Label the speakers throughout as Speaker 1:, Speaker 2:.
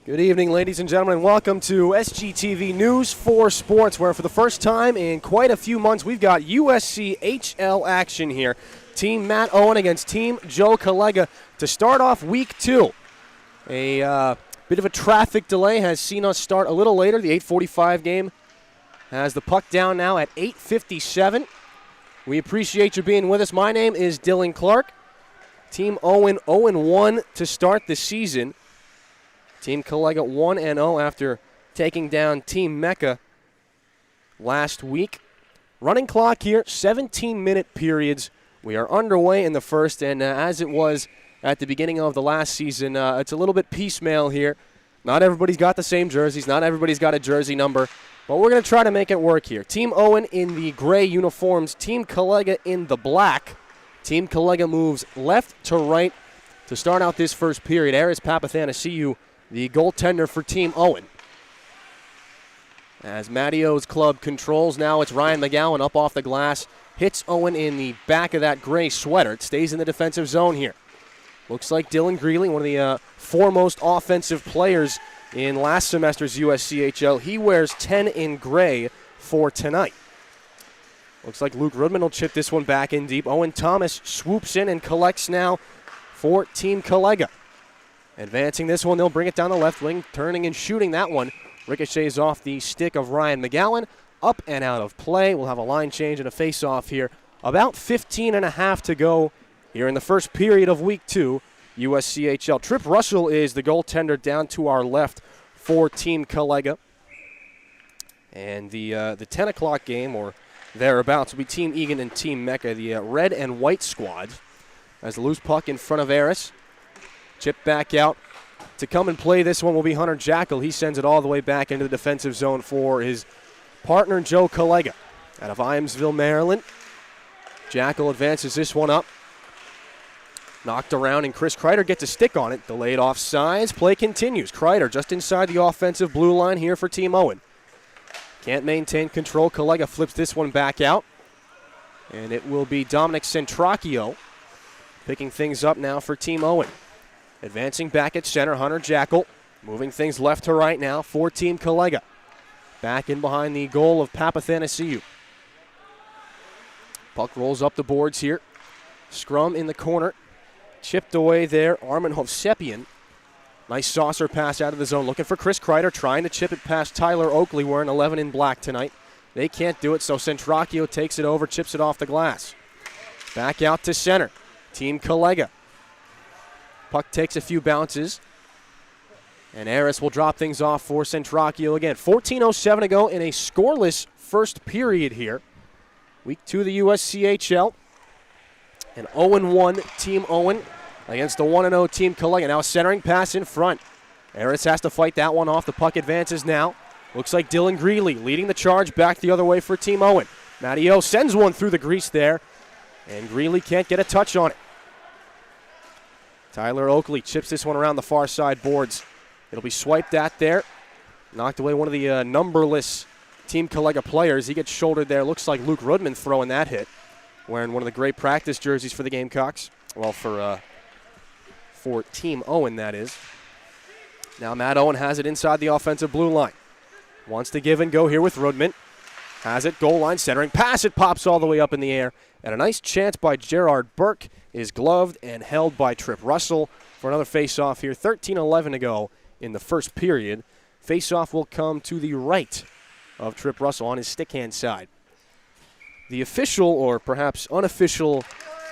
Speaker 1: Good evening, ladies and gentlemen, and welcome to SGTV News for Sports, where for the first time in quite a few months, we've got USCHL action here. Team Matt Owen against Team Joe Collega to start off Week 2. A bit of a traffic delay has seen us start a little later. The 8:45 game has the puck down now at 8:57. We appreciate you being with us. My name is Dillon Clark. Team Owen 0-1 to start the season. Team Collega 1-0 after taking down Team Mecca last week. Running clock here, 17-minute periods. We are underway in the first, and as it was at the beginning of the last season, it's a little bit piecemeal here. Not everybody's got the same jerseys. Not everybody's got a jersey number, but we're going to try to make it work here. Team Owen in the gray uniforms, Team Collega in the black. Team Collega moves left to right to start out this first period. Aris Papathanasiou, the goaltender for Team Owen. As Mattio's club controls, now it's Ryan McGowan up off the glass. Hits Owen in the back of that gray sweater. It stays in the defensive zone here. Looks like Dylan Greeley, one of the foremost offensive players in last semester's USCHL. He wears 10 in gray for tonight. Looks like Luke Rudman will chip this one back in deep. Owen Thomas swoops in and collects now for Team Collega. Advancing this one, they'll bring it down the left wing, turning and shooting that one. Ricochets off the stick of Ryan McGowan, up and out of play. We'll have a line change and a face-off here. About 15 and a half to go here in the first period of Week 2, USCHL. Trip Russell is the goaltender down to our left for Team Collega. And the 10 o'clock game, or thereabouts, will be Team Egan and Team Mecca, the red and white squad. As the loose puck in front of Aris. Chip back out. To come and play this one will be Hunter Jackal. He sends it all the way back into the defensive zone for his partner, Joe Collega. Out of Iamsville, Maryland. Jackal advances this one up. Knocked around, and Chris Kreider gets a stick on it. Delayed offsides. Play continues. Kreider just inside the offensive blue line here for Team Owen. Can't maintain control. Collega flips this one back out. And it will be Dominic Centracchio picking things up now for Team Owen. Advancing back at center, Hunter Jackal. Moving things left to right now for Team Collega. Back in behind the goal of Papathanasiou. Puck rolls up the boards here. Scrum in the corner. Chipped away there, Armin Hovsepian. Nice saucer pass out of the zone. Looking for Chris Kreider, trying to chip it past Tyler Oakley, wearing 11 in black tonight. They can't do it, so Centracchio takes it over, chips it off the glass. Back out to center. Team Collega. Puck takes a few bounces. And Aris will drop things off for Centracchio again. 14:07 to go in a scoreless first period here. Week 2 of the USCHL. An 0-1 Team Owen against the 1-0 Team Collega. Now centering pass in front. Aris has to fight that one off. The puck advances now. Looks like Dylan Greeley leading the charge back the other way for Team Owen. Mattio sends one through the grease there. And Greeley can't get a touch on it. Tyler Oakley chips this one around the far side boards. It'll be swiped at there. Knocked away one of the numberless Team Collega players. He gets shouldered there. Looks like Luke Rudman throwing that hit. Wearing one of the great practice jerseys for the Gamecocks. Well, for Team Owen, that is. Now Matt Owen has it inside the offensive blue line. Wants to give and go here with Rudman. Has it, goal line centering. Pass, it pops all the way up in the air. And a nice chance by Gerard Burke is gloved and held by Trip Russell for another face-off here. 13:11 to go in the first period. Face-off will come to the right of Trip Russell on his stick-hand side. The official, or perhaps unofficial,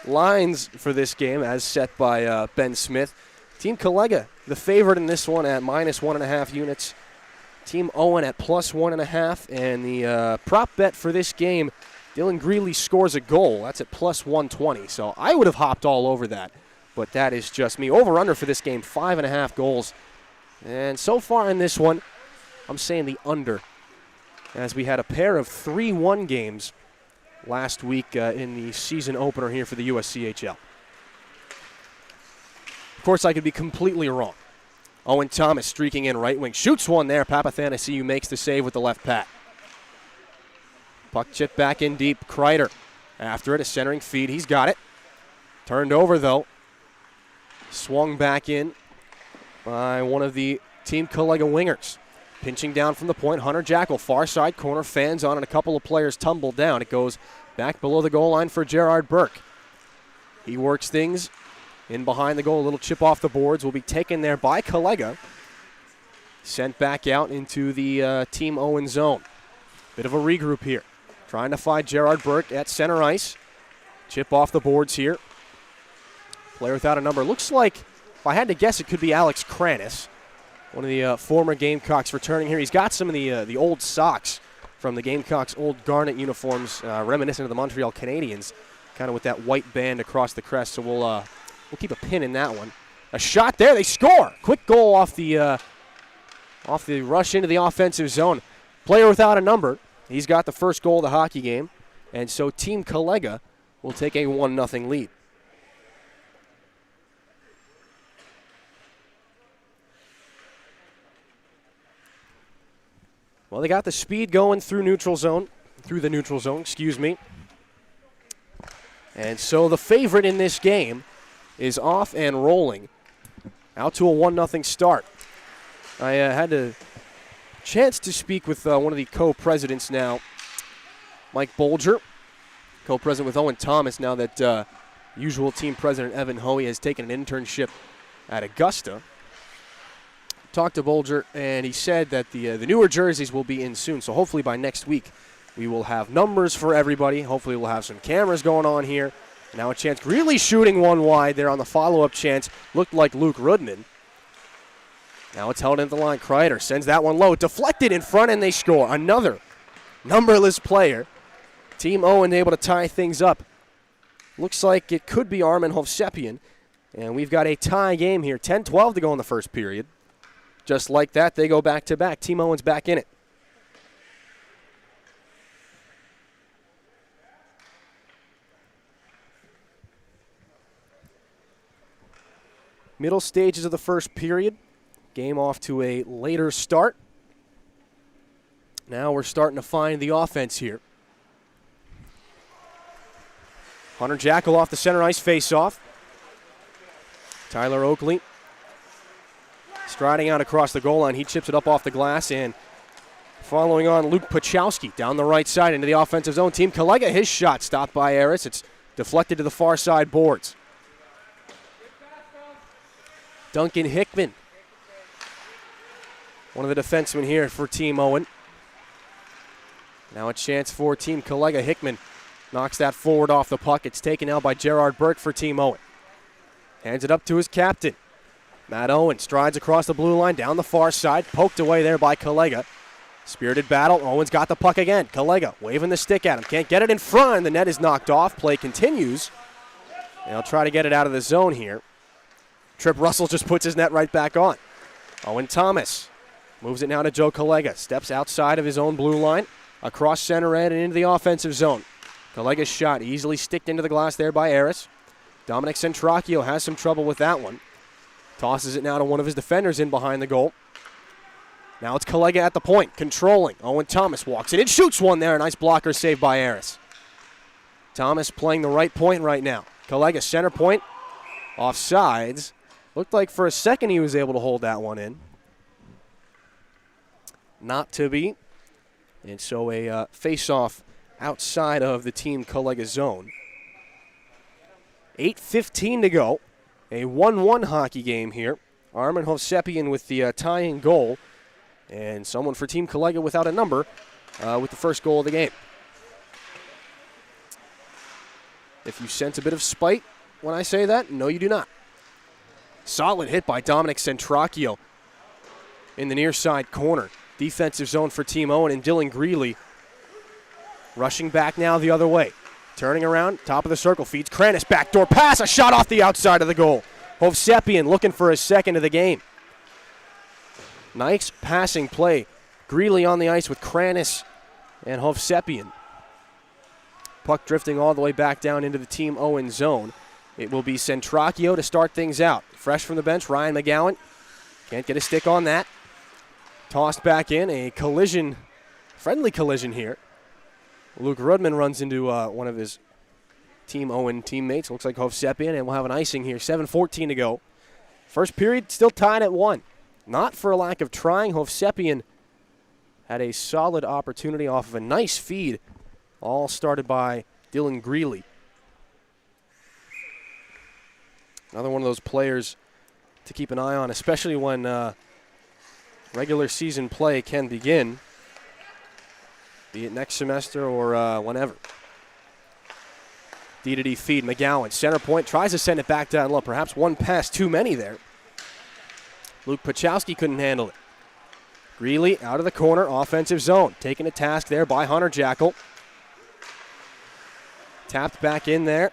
Speaker 1: lines for this game, as set by Ben Smith. Team Collega, the favorite in this one at -1.5 units. Team Owen at +1.5. And the prop bet for this game, Dylan Greeley scores a goal. That's at +120. So I would have hopped all over that. But that is just me. Over-under for this game, 5.5 goals. And so far in this one, I'm saying the under. As we had a pair of 3-1 games last week in the season opener here for the USCHL. Of course, I could be completely wrong. Owen Thomas streaking in right wing. Shoots one there. Papathanasiou makes the save with the left pat. Puck chip back in deep. Kreider after it, a centering feed. He's got it. Turned over, though. Swung back in by one of the Team Collega wingers. Pinching down from the point, Hunter Jackal, far side corner, fans on, and a couple of players tumble down. It goes back below the goal line for Gerard Burke. He works things in behind the goal. A little chip off the boards will be taken there by Collega. Sent back out into the Team Owen zone. Bit of a regroup here. Trying to find Gerard Burke at center ice. Chip off the boards here. Player without a number. Looks like, if I had to guess, it could be Alex Kranis, one of the former Gamecocks returning here. He's got some of the old socks from the Gamecocks' old garnet uniforms, reminiscent of the Montreal Canadiens, kind of with that white band across the crest. So we'll keep a pin in that one. A shot there. They score. Quick goal off the rush into the offensive zone. Player without a number. He's got the first goal of the hockey game. And so Team Collega will take a 1-0 lead. Well, they got the speed going through the neutral zone, And so the favorite in this game is off and rolling. Out to a 1-0 start. I had a chance to speak with one of the co-presidents now, Mike Bolger, co-president with Owen Thomas, now that usual team president Evan Hoey has taken an internship at Augusta. Talked to Bolger, and he said that the newer jerseys will be in soon, so hopefully by next week we will have numbers for everybody. Hopefully we'll have some cameras going on here. Now a chance, really shooting one wide there on the follow-up chance. Looked like Luke Rudman. Now it's held into the line. Kreider sends that one low. Deflected in front, and they score. Another numberless player. Team Owen able to tie things up. Looks like it could be Armin Hovsepian. And we've got a tie game here. 10-12 to go in the first period. Just like that, they go back-to-back. Team Owen's back in it. Middle stages of the first period. Game off to a later start. Now we're starting to find the offense here. Hunter Jackal off the center ice face-off. Tyler Oakley striding out across the goal line. He chips it up off the glass, and following on, Luke Pachowski down the right side into the offensive zone. Team Collega, his shot stopped by Aris. It's deflected to the far side boards. Duncan Hickman, one of the defensemen here for Team Owen. Now a chance for Team Collega. Hickman knocks that forward off the puck. It's taken out by Gerard Burke for Team Owen. Hands it up to his captain. Matt Owen strides across the blue line down the far side. Poked away there by Collega. Spirited battle. Owen's got the puck again. Collega waving the stick at him. Can't get it in front. The net is knocked off. Play continues. And they'll try to get it out of the zone here. Trip Russell just puts his net right back on. Owen Thomas moves it now to Joe Collega. Steps outside of his own blue line. Across center end and into the offensive zone. Collega's shot easily sticked into the glass there by Aris. Dominic Centracchio has some trouble with that one. Tosses it now to one of his defenders in behind the goal. Now it's Collega at the point, controlling. Owen Thomas walks in and shoots one there. A nice blocker saved by Aris. Thomas playing the right point right now. Collega center point, offsides. Looked like for a second he was able to hold that one in. Not to be. And so a face-off outside of the Team Collega zone. 8:15 to go. A 1-1 hockey game here. Armin Hovsepian with the tying goal. And someone for Team Collega without a number with the first goal of the game. If you sense a bit of spite when I say that, no, you do not. Solid hit by Dominic Centracchio in the near side corner. Defensive zone for Team Owen, and Dylan Greeley rushing back now the other way. Turning around, top of the circle, feeds Kranis, backdoor pass, a shot off the outside of the goal. Hovsepian looking for his second of the game. Nice passing play. Greeley on the ice with Kranis and Hovsepian. Puck drifting all the way back down into the Team Owen zone. It will be Centracchio to start things out. Fresh from the bench, Ryan McGowan. Can't get a stick on that. Tossed back in, a collision, friendly collision here. Luke Rudman runs into one of his Team Owen teammates. Looks like Hovsepian, and we'll have an icing here. 7:14 to go. First period still tied at 1. not for a lack of trying. Hovsepian had a solid opportunity off of a nice feed, all started by Dillon Greeley. Another one of those players to keep an eye on, especially when regular season play can begin, be it next semester or whenever. D-to-D feed, McGowan, center point, tries to send it back down low. Perhaps one pass too many there. Luke Pachowski couldn't handle it. Greeley out of the corner, offensive zone. Taken to task there by Hunter Jackal. Tapped back in there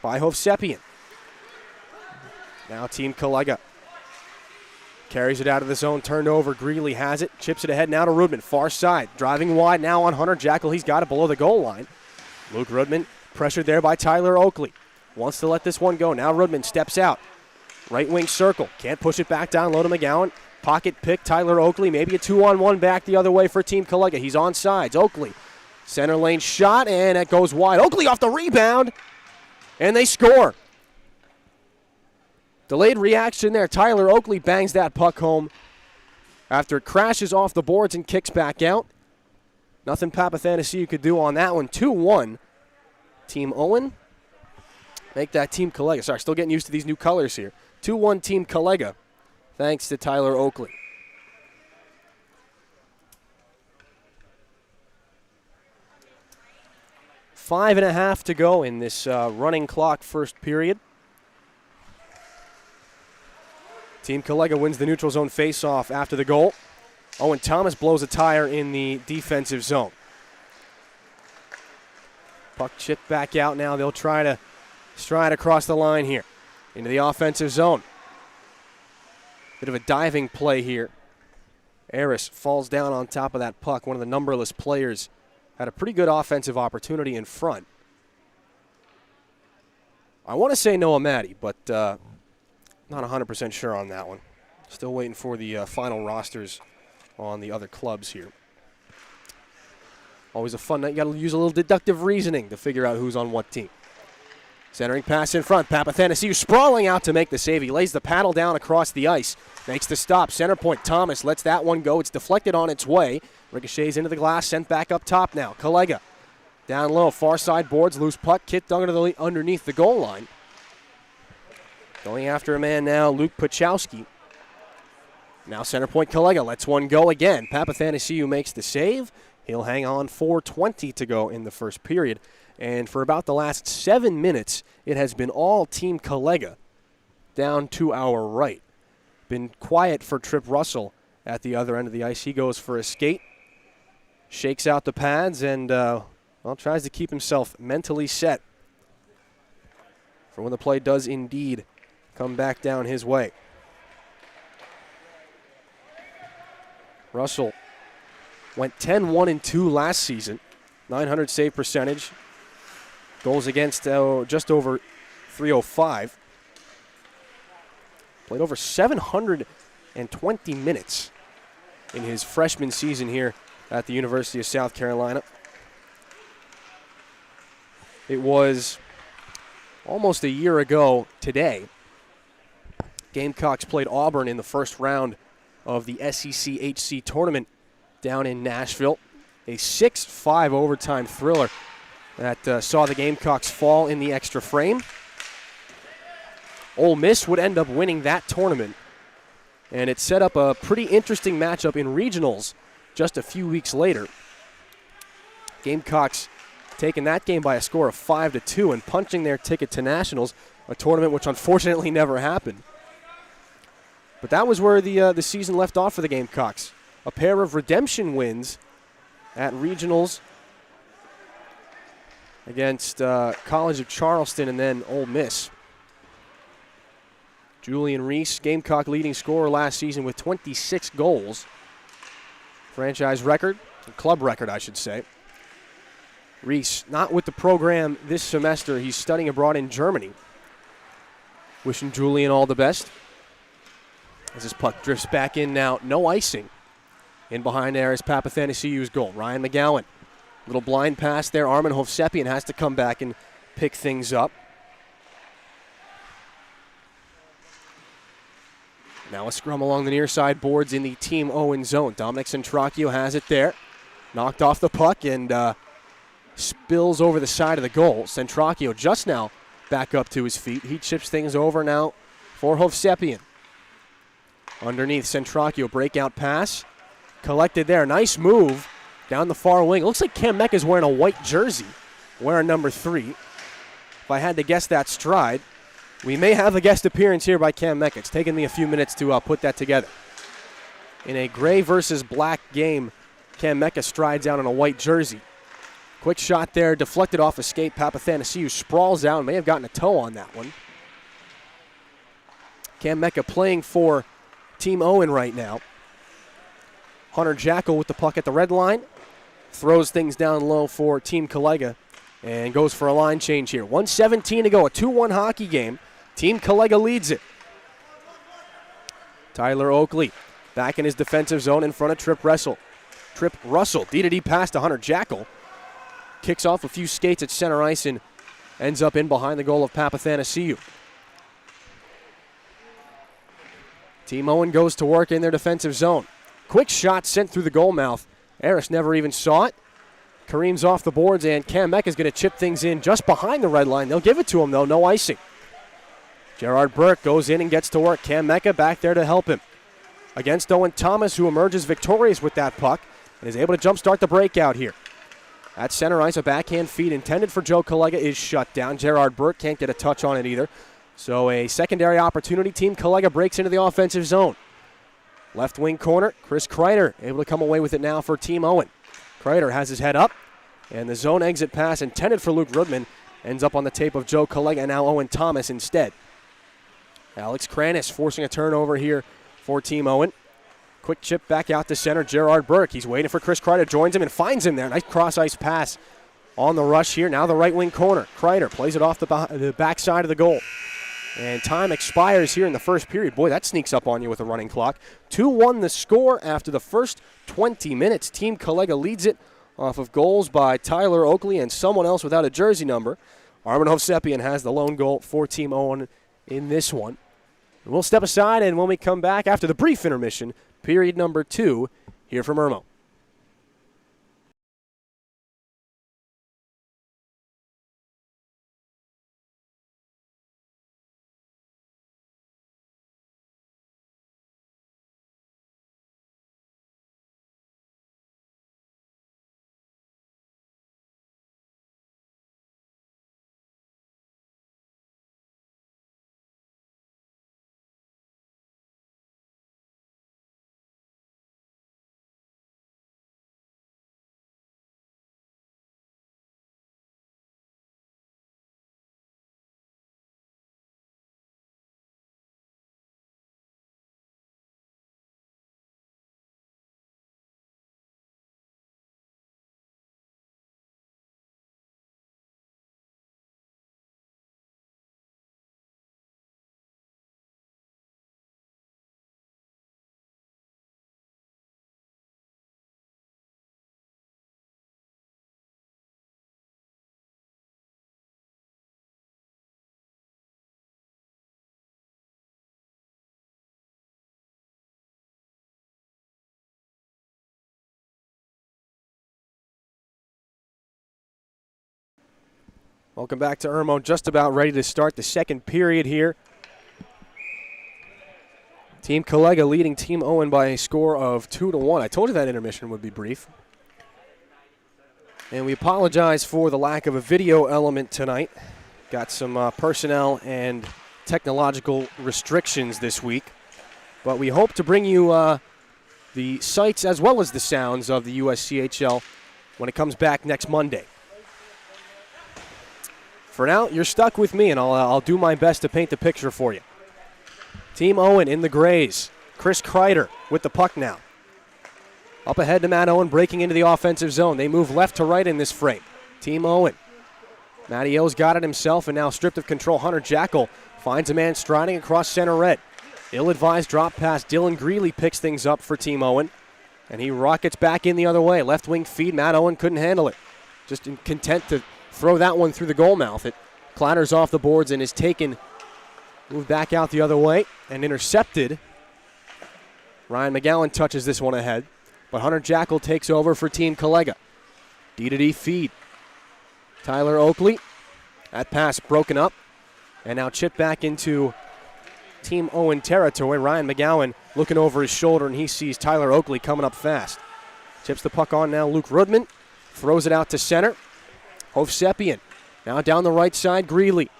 Speaker 1: by Hovsepian. Now Team Collega. Carries it out of the zone, turned over. Greeley has it, chips it ahead now to Rudman. Far side, driving wide now on Hunter Jackal. He's got it below the goal line. Luke Rudman pressured there by Tyler Oakley. Wants to let this one go. Now Rudman steps out. Right wing circle. Can't push it back down low to McGowan. Pocket pick, Tyler Oakley. Maybe a 2-on-1 back the other way for Team Collega. He's on sides. Oakley. Center lane shot, and it goes wide. Oakley off the rebound, and they score. Delayed reaction there. Tyler Oakley bangs that puck home after it crashes off the boards and kicks back out. Nothing Papathanasiou could do on that one. 2-1. Team Owen. Make that Team Collega. Sorry, still getting used to these new colors here. 2-1 Team Collega, thanks to Tyler Oakley. Five and a half to go in this running clock first period. Team Collega wins the neutral zone faceoff after the goal. Owen Thomas blows a tire in the defensive zone. Puck chipped back out now. They'll try to stride across the line here into the offensive zone. Bit of a diving play here. Aris falls down on top of that puck. One of the numberless players had a pretty good offensive opportunity in front. I want to say Noah Matty, but not 100% sure on that one. Still waiting for the final rosters on the other clubs here. Always a fun night. You got to use a little deductive reasoning to figure out who's on what team. Centering pass in front. Papathanasiou sprawling out to make the save. He lays the paddle down across the ice. Makes the stop. Center point. Thomas lets that one go. It's deflected on its way. Ricochets into the glass. Sent back up top now. Collega down low. Far side boards. Loose puck. Kicked underneath the goal line. Going after a man now. Luke Pachowski. Now center point. Collega lets one go again. Papathanasiou makes the save. He'll hang on. 4:20 to go in the first period. And for about the last 7 minutes, it has been all Team Collega down to our right. Been quiet for Trip Russell at the other end of the ice. He goes for a skate, shakes out the pads, and tries to keep himself mentally set for when the play does indeed come back down his way. Russell went 10-1-2 last season, 900 save percentage. Goals against just over 305. Played over 720 minutes in his freshman season here at the University of South Carolina. It was almost a year ago today. Gamecocks played Auburn in the first round of the SEC HC tournament down in Nashville. A 6-5 overtime thriller that saw the Gamecocks fall in the extra frame. Ole Miss would end up winning that tournament, and it set up a pretty interesting matchup in regionals just a few weeks later. Gamecocks taking that game by a score of 5-2 and punching their ticket to nationals, a tournament which unfortunately never happened. But that was where the season left off for the Gamecocks. A pair of redemption wins at regionals against College of Charleston and then Ole Miss. Julian Reese, Gamecock leading scorer last season with 26 goals. Franchise record, club record I should say. Reese not with the program this semester. He's studying abroad in Germany. Wishing Julian all the best. As this puck drifts back in now, no icing. In behind there is Papathanasiou's goal. Ryan McGowan. Little blind pass there. Armin Hovsepian has to come back and pick things up. Now a scrum along the near side boards in the Team Owen zone. Dominic Centracchio has it there. Knocked off the puck and spills over the side of the goal. Centracchio just now back up to his feet. He chips things over now for Hovsepian. Underneath, Centracchio, breakout pass. Collected there. Nice move down the far wing. Looks like Cam Mecca's wearing a white jersey, wearing number 3. If I had to guess that stride, we may have a guest appearance here by Cam Mecca. It's taken me a few minutes to put that together. In a gray versus black game, Cam Mecca strides out in a white jersey. Quick shot there, deflected off a skate. Papathanasiou sprawls out, may have gotten a toe on that one. Cam Mecca playing for Team Owen right now. Hunter Jackal with the puck at the red line. Throws things down low for Team Collega and goes for a line change here. 1:17 to go, a 2-1 hockey game. Team Collega leads it. Tyler Oakley back in his defensive zone in front of Trip Russell. D-to-D pass to Hunter Jackal. Kicks off a few skates at center ice and ends up in behind the goal of Papathanasiou. Team Owen goes to work in their defensive zone. Quick shot sent through the goal mouth. Eris never even saw it. Kareem's off the boards, and Cam Mecca is going to chip things in just behind the red line. They'll give it to him, though. No icing. Gerard Burke goes in and gets to work. Cam Mecca back there to help him. Against Owen Thomas, who emerges victorious with that puck and is able to jumpstart the breakout here. At center ice, a backhand feed intended for Joe Collega is shut down. Gerard Burke can't get a touch on it either. So a secondary opportunity. Team Collega breaks into the offensive zone. Left wing corner, Chris Kreider able to come away with it now for Team Owen. Kreider has his head up, and the zone exit pass intended for Luke Rudman ends up on the tape of Joe Collega, and now Owen Thomas instead. Alex Kranis forcing a turnover here for Team Owen. Quick chip back out to center, Gerard Burke. He's waiting for Chris Kreider, joins him and finds him there. Nice cross-ice pass on the rush here. Now the right wing corner. Kreider plays it off the backside of the goal. And time expires here in the first period. Boy, that sneaks up on you with a running clock. 2-1 the score after the first 20 minutes. Team Collega leads it off of goals by Tyler Oakley and someone else without a jersey number. Armin Hovsepian has the lone goal for Team Owen in this one. And we'll step aside, and when we come back after the brief intermission, period number 2, here from Irmo. Welcome back to Irmo. Just about ready to start the second period here. Team Collega leading Team Owen by a score of 2-1. I told you that intermission would be brief. And we apologize for the lack of a video element tonight. Got some personnel and technological restrictions this week. But we hope to bring you the sights as well as the sounds of the USCHL when it comes back next Monday. For now, you're stuck with me, and I'll do my best to paint the picture for you. Team Owen in the grays. Chris Kreider with the puck now. Up ahead to Matt Owen, breaking into the offensive zone. They move left to right in this frame. Team Owen. Matty O's got it himself, and now stripped of control. Hunter Jackal finds a man striding across center red. Ill-advised drop pass. Dillon Greeley picks things up for Team Owen, and he rockets back in the other way. Left wing feed. Matt Owen couldn't handle it. Just content to throw that one through the goal mouth. It clatters off the boards and is taken, moved back out the other way, and intercepted Ryan McGowan touches this one ahead, but Hunter Jackal takes over for Team Collega. D-to-D feed. Tyler Oakley. That pass broken up, and now chipped back into Team Owen territory. Ryan McGowan looking over his shoulder, and he sees Tyler Oakley coming up fast. Chips the puck on now, Luke Rudman. Throws it out to center. Hovsepian. Now down the right side, Greeley.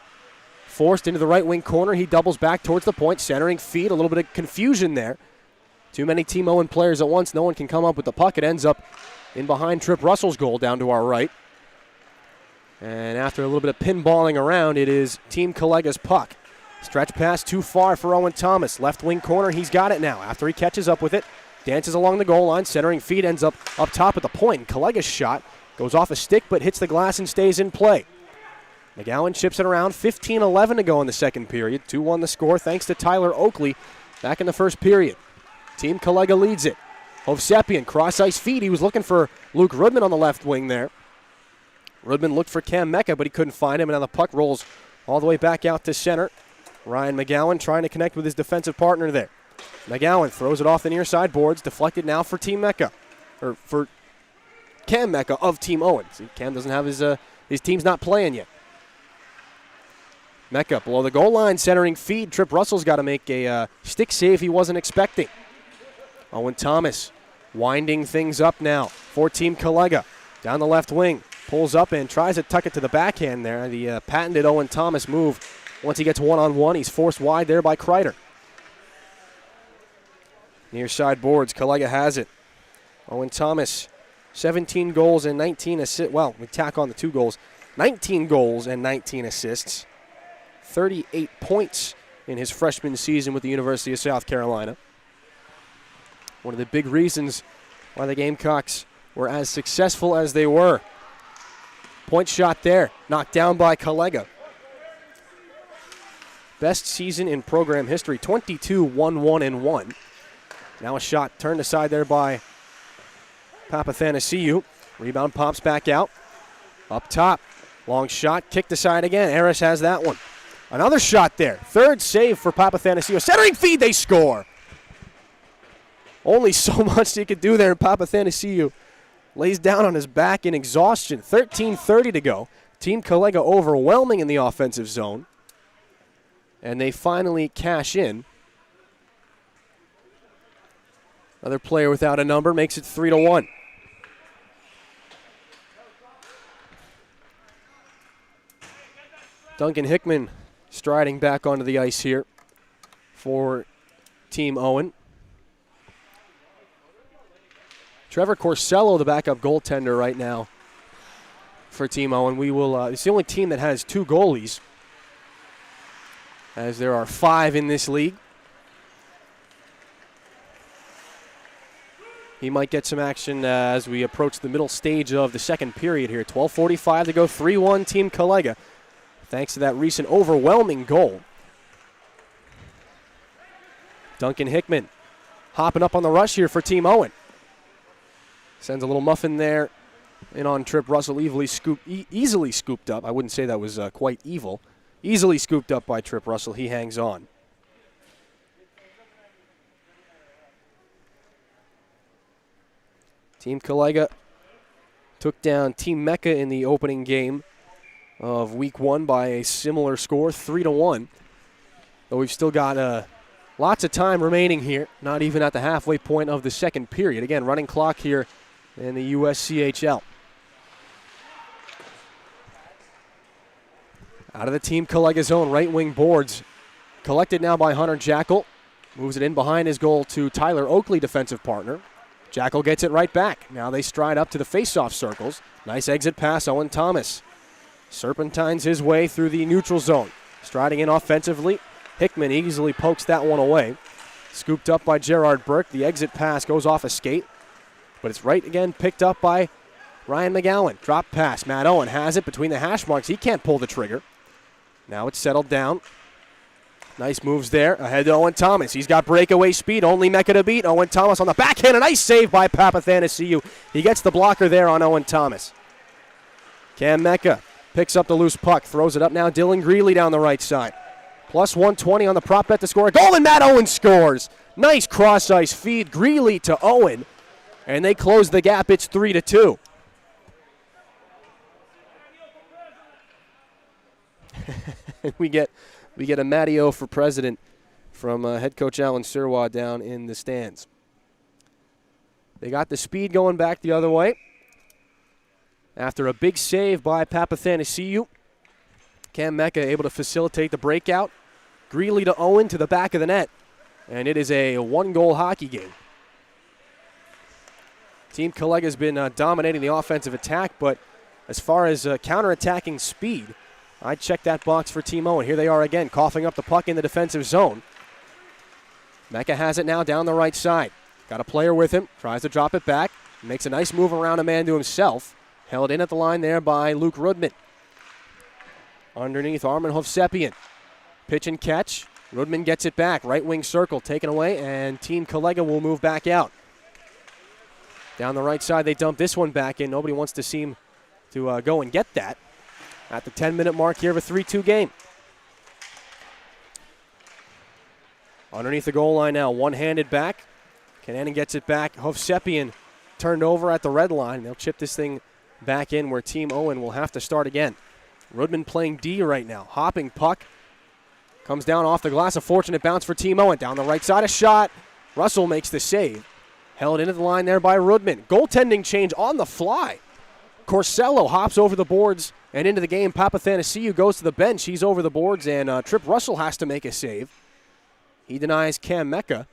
Speaker 1: Forced into the right wing corner. He doubles back towards the point, centering feed. A little bit of confusion there. Too many Team Owen players at once. No one can come up with the puck. It ends up in behind Trip Russell's goal down to our right. And after a little bit of pinballing around, it is Team Collega's puck. Stretch pass too far for Owen Thomas. Left wing corner, he's got it now. After he catches up with it, dances along the goal line. Centering feed ends up top at the point. Collega's shot goes off a stick but hits the glass and stays in play. McGowan chips it around. 15-11 to go in the second period. 2-1 the score thanks to Tyler Oakley back in the first period. Team Collega leads it. Hovsepian, cross-ice feed. He was looking for Luke Rudman on the left wing there. Rudman looked for Cam Mecca, but he couldn't find him, and now the puck rolls all the way back out to center. Ryan McGowan trying to connect with his defensive partner there. McGowan throws it off the near side boards, deflected now for Team Mecca, or for Cam Mecca of Team Owen. See, Cam doesn't have his team's not playing yet. Mecca below the goal line, centering feed. Trip Russell's got to make a stick save he wasn't expecting. Owen Thomas winding things up now for Team Collega. Down the left wing, pulls up and tries to tuck it to the backhand there. The patented Owen Thomas move. Once he gets one-on-one, he's forced wide there by Kreider. Near side boards, Collega has it. Owen Thomas, 17 goals and 19 assists. Well, we tack on the 2 goals. 19 goals and 19 assists. 38 points in his freshman season with the University of South Carolina. One of the big reasons why the Gamecocks were as successful as they were. Point shot there, knocked down by Collega. Best season in program history, 22-1-1-1. Now a shot turned aside there by Papathanasiou. Rebound pops back out. Up top, long shot, kicked aside again. Harris has that one. Another shot there. Third save for Papathanasiou. Centering feed, they score. Only so much he could do there, and Papathanasiou lays down on his back in exhaustion. 13:30 to go. Team Collega overwhelming in the offensive zone. And they finally cash in. Another player without a number makes it 3-1. Duncan Hickman striding back onto the ice here for Team Owen. Trevor Corsello, the backup goaltender right now for Team Owen. It's the only team that has 2 goalies, as there are 5 in this league. He might get some action as we approach the middle stage of the second period here. 12:45 to go, 3-1 Team Collega, thanks to that recent overwhelming goal. Duncan Hickman hopping up on the rush here for Team Owen. Sends a little muffin there in on Trip Russell, easily scooped up. I wouldn't say that was quite evil. Easily scooped up by Trip Russell. He hangs on. Team Collega took down Team Mecca in the opening game of Week 1 by a similar score, 3-1. Though we've still got lots of time remaining here, not even at the halfway point of the second period. Again, running clock here in the USCHL. Out of the Team Collega zone, right wing boards. Collected now by Hunter Jackal. Moves it in behind his goal to Tyler Oakley, defensive partner. Jackal gets it right back. Now they stride up to the face-off circles. Nice exit pass, Owen Thomas. Serpentines his way through the neutral zone. Striding in offensively. Hickman easily pokes that one away. Scooped up by Gerard Burke. The exit pass goes off a skate. But it's right again, picked up by Ryan McGowan. Drop pass. Matt Owen has it between the hash marks. He can't pull the trigger. Now it's settled down. Nice moves there. Ahead to Owen Thomas. He's got breakaway speed. Only Mecca to beat. Owen Thomas on the backhand. A nice save by Papathanasiou. He gets the blocker there on Owen Thomas. Cam Mecca picks up the loose puck. Throws it up now. Dylan Greeley down the right side. Plus 120 on the prop bet to score a goal, and Matt Owen scores. Nice cross-ice feed. Greeley to Owen, and they close the gap. It's 3-2. we get a Matty O for president from head coach Alan Sirwa down in the stands. They got the speed going back the other way. After a big save by Papathanasiou, Cam Mecca able to facilitate the breakout. Greeley to Owen to the back of the net. And it is a one-goal hockey game. Team Collega's been dominating the offensive attack, but as far as counterattacking speed, I'd check that box for Team Owen. Here they are again, coughing up the puck in the defensive zone. Mecca has it now down the right side. Got a player with him, tries to drop it back, makes a nice move around a man to himself. Held in at the line there by Luke Rudman. Underneath, Armin Hovsepian. Pitch and catch. Rudman gets it back. Right wing circle taken away, and Team Collega will move back out. Down the right side, they dump this one back in. Nobody wants to seem to go and get that at the 10-minute mark here of a 3-2 game. Underneath the goal line now, one-handed back. Kananen gets it back. Hovsepian turned over at the red line. They'll chip this thing back in where Team Owen will have to start again. Rudman playing D right now. Hopping puck. Comes down off the glass. A fortunate bounce for Team Owen. Down the right side, a shot. Russell makes the save. Held into the line there by Rudman. Goaltending change on the fly. Corsello hops over the boards and into the game. Papathanasiou goes to the bench. He's over the boards, and Trip Russell has to make a save. He denies Cam Mecca.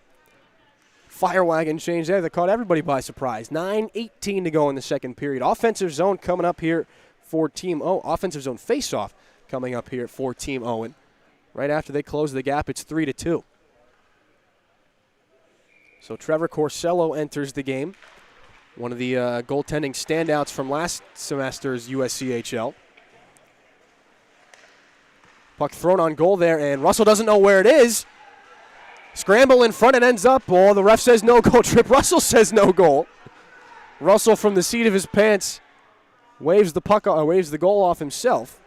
Speaker 1: Fire wagon change there that caught everybody by surprise. 9:18 to go in the second period. Offensive zone coming up here for Team Owen. Offensive zone face-off coming up here for Team Owen. Right after they close the gap, it's 3-2. So Trevor Corsello enters the game. One of the goaltending standouts from last semester's USCHL. Puck thrown on goal there, and Russell doesn't know where it is. Scramble in front, it ends up. Oh, the ref says no goal. Trip Russell says no goal. Russell from the seat of his pants waves the puck, waves the goal off himself.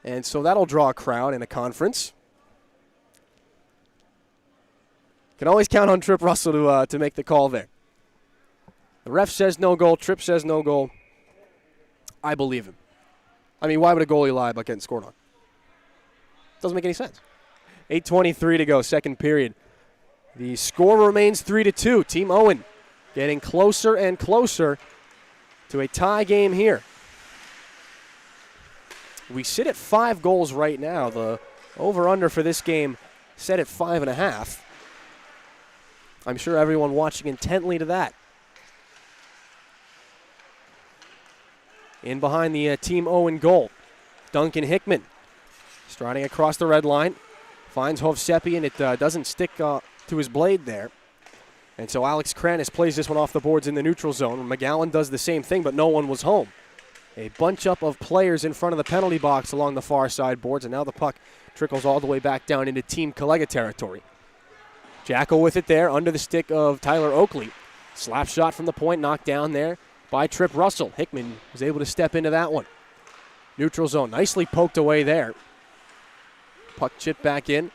Speaker 1: And so that'll draw a crowd in a conference. Can always count on Trip Russell to make the call there. The ref says no goal. Trip says no goal. I believe him. I mean, why would a goalie lie about getting scored on? Doesn't make any sense. 8:23 to go, second period. The score remains 3-2. Team Owen getting closer and closer to a tie game here. We sit at 5 goals right now. The over-under for this game set at 5.5. I'm sure everyone watching intently to that. In behind the Team Owen goal, Duncan Hickman striding across the red line. Finds Hovsepian. It doesn't stick to his blade there. And so Alex Kranis plays this one off the boards in the neutral zone. McGowan does the same thing, but no one was home. A bunch up of players in front of the penalty box along the far side boards, and now the puck trickles all the way back down into Team Collega territory. Jackal with it there under the stick of Tyler Oakley. Slap shot from the point, knocked down there by Trip Russell. Hickman was able to step into that one. Neutral zone, nicely poked away there. Puck chipped back in,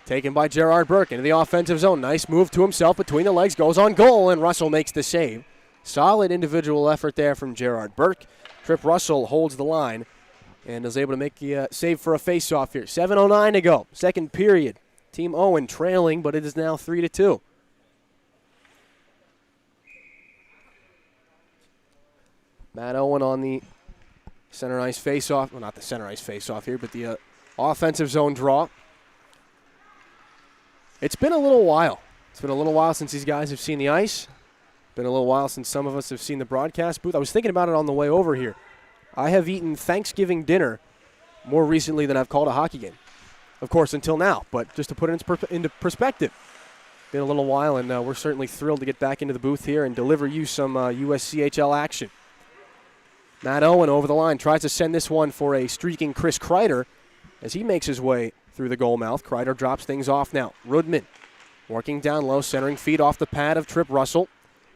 Speaker 1: taken by Gerard Burke into the offensive zone. Nice move to himself between the legs, goes on goal, and Russell makes the save. Solid individual effort there from Gerard Burke. Trip Russell holds the line and is able to make the save for a face-off here. 7:09 to go, second period. Team Owen trailing, but it is now 3-2. Matt Owen on the center ice face-off. Well, not the center ice face-off here, but the offensive zone draw. It's been a little while. It's been a little while since these guys have seen the ice. Been a little while since some of us have seen the broadcast booth. I was thinking about it on the way over here. I have eaten Thanksgiving dinner more recently than I've called a hockey game. Of course, until now, but just to put it into perspective. Been a little while, and we're certainly thrilled to get back into the booth here and deliver you some USCHL action. Matt Owen over the line tries to send this one for a streaking Chris Kreider as he makes his way through the goal mouth. Kreider drops things off now. Rudman working down low, centering feed off the pad of Trip Russell.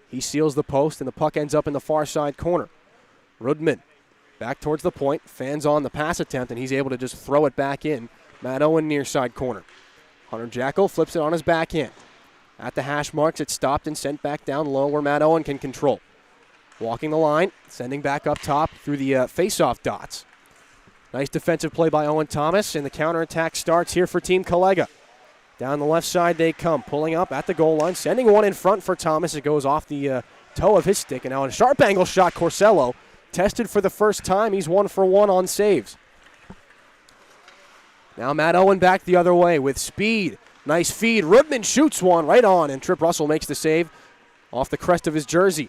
Speaker 1: He seals the post, and the puck ends up in the far side corner. Rudman Back towards the point, fans on the pass attempt, and he's able to just throw it back in. Matt Owen near side corner. Hunter Jackal flips it on his backhand. At the hash marks, it's stopped and sent back down low where Matt Owen can control. Walking the line, sending back up top through the face-off dots. Nice defensive play by Owen Thomas, and the counterattack starts here for Team Collega. Down the left side they come, pulling up at the goal line, sending one in front for Thomas. It goes off the toe of his stick, and now a sharp angle shot, Corsello. Tested for the first time. He's 1 for 1 on saves. Now Matt Owen back the other way with speed. Nice feed. Rudman shoots one right on, and Tripp Russell makes the save off the crest of his jersey.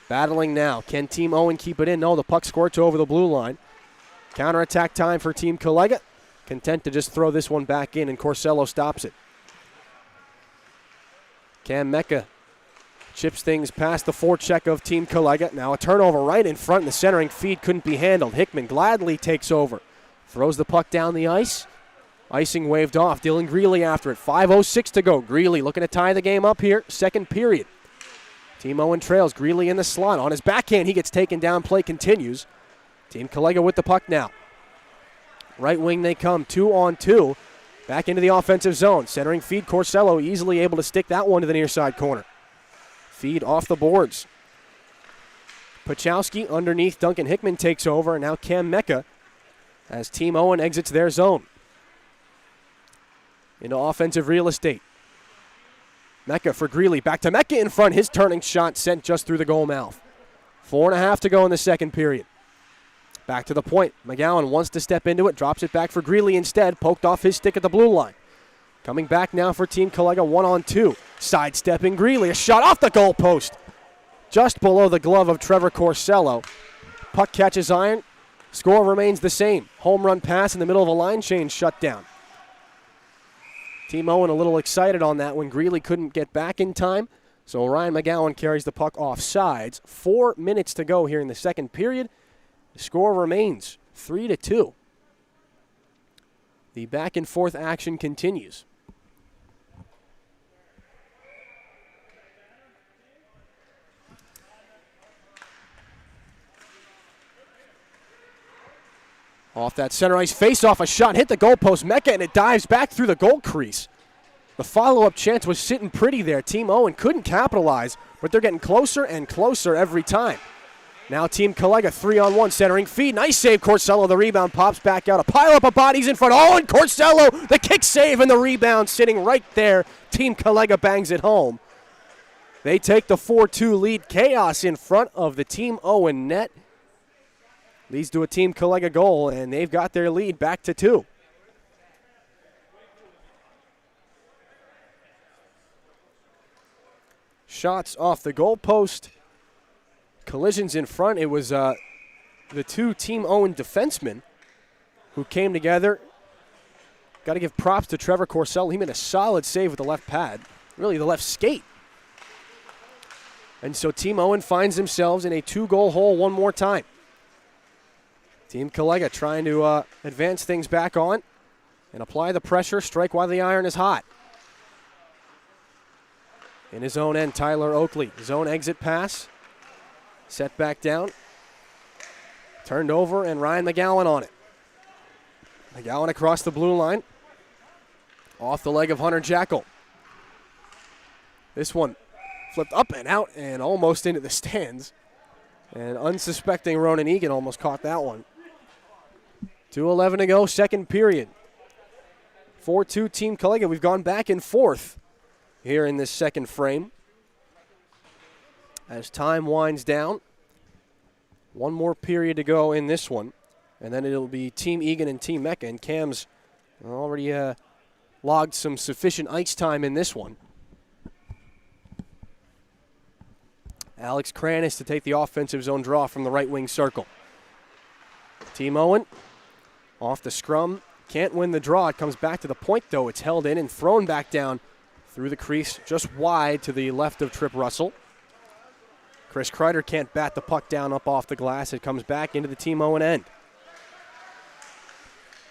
Speaker 1: Battling now. Can Team Owen keep it in? No, the puck squirts over the blue line. Counterattack time for Team Collega. Content to just throw this one back in, and Corsello stops it. Cam Mecca chips things past the forecheck of Team Collega. Now a turnover right in front, and the centering feed couldn't be handled. Hickman gladly takes over. Throws the puck down the ice. Icing waved off. Dylan Greeley after it. 5:06 to go. Greeley looking to tie the game up here. Second period. Team Owen trails. Greeley in the slot. On his backhand, he gets taken down. Play continues. Team Collega with the puck now. Right wing they come. 2-on-2. Back into the offensive zone. Centering feed. Corsello easily able to stick that one to the near side corner. Feed off the boards. Pachowski underneath. Duncan Hickman takes over. And now Cam Mecca as Team Owen exits their zone. Into offensive real estate. Mecca for Greeley. Back to Mecca in front. His turning shot sent just through the goal mouth. 4.5 to go in the second period. Back to the point. McGowan wants to step into it. Drops it back for Greeley instead. Poked off his stick at the blue line. Coming back now for Team Collega. 1-on-2. Sidestepping Greeley. A shot off the goalpost. Just below the glove of Trevor Corsello. Puck catches iron. Score remains the same. Home run pass in the middle of a line change shut down. Team Owen a little excited on that when Greeley couldn't get back in time. So Ryan McGowan carries the puck off sides. 4 minutes to go here in the second period. The score remains 3-2. The back and forth action continues. Off that center ice face-off, a shot hit the goalpost. Mecca, and it dives back through the goal crease. The follow-up chance was sitting pretty there. Team Owen couldn't capitalize, but they're getting closer and closer every time. Now Team Collega 3-on-1, centering feed. Nice save, Corsello. The rebound pops back out. A pile-up of bodies in front. Oh, and Corsello, the kick save and the rebound sitting right there. Team Collega bangs it home. They take the 4-2 lead. Chaos in front of the Team Owen net. Leads to a Team Collega goal, and they've got their lead back to 2. Shots off the goalpost. Collisions in front. It was the two Team Owen defensemen who came together. Got to give props to Trevor Corsello. He made a solid save with the left pad, really the left skate. And so Team Owen finds themselves in a 2-goal hole one more time. Team Collega trying to advance things back on and apply the pressure, strike while the iron is hot. In his own end, Tyler Oakley. Zone exit pass. Set back down. Turned over, and Ryan McGowan on it. McGowan across the blue line. Off the leg of Hunter Jackal. This one flipped up and out and almost into the stands. And unsuspecting Ronan Egan almost caught that one. 2:11 to go, second period. 4-2 Team Collega. We've gone back and forth here in this second frame. As time winds down, one more period to go in this one. And then it'll be Team Egan and Team Mecca. And Cam's already logged some sufficient ice time in this one. Alex Kranis to take the offensive zone draw from the right wing circle. Team Owen off the scrum. Can't win the draw. It comes back to the point, though. It's held in and thrown back down through the crease, just wide to the left of Tripp Russell. Chris Kreider can't bat the puck down up off the glass. It comes back into the Team Owen end.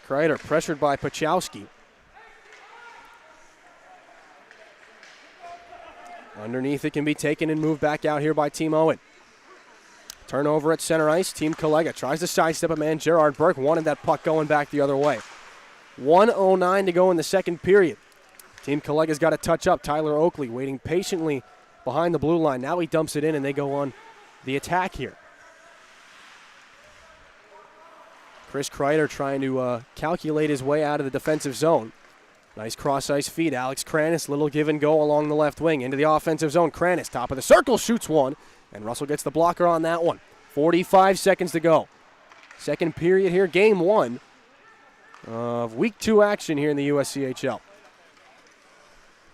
Speaker 1: Kreider pressured by Pachowski. Underneath, it can be taken and moved back out here by Team Owen. Turnover at center ice. Team Collega tries to sidestep a man. Gerard Burke wanted that puck going back the other way. 1:09 to go in the second period. Team Collega's got to touch up. Tyler Oakley waiting patiently behind the blue line. Now he dumps it in, and they go on the attack here. Chris Kreider trying to calculate his way out of the defensive zone. Nice cross-ice feed. Alex Kranis, little give and go along the left wing. Into the offensive zone. Kranis, top of the circle, shoots one. And Russell gets the blocker on that one. 45 seconds to go. Second period here, game 1 of week 2 action here in the USCHL.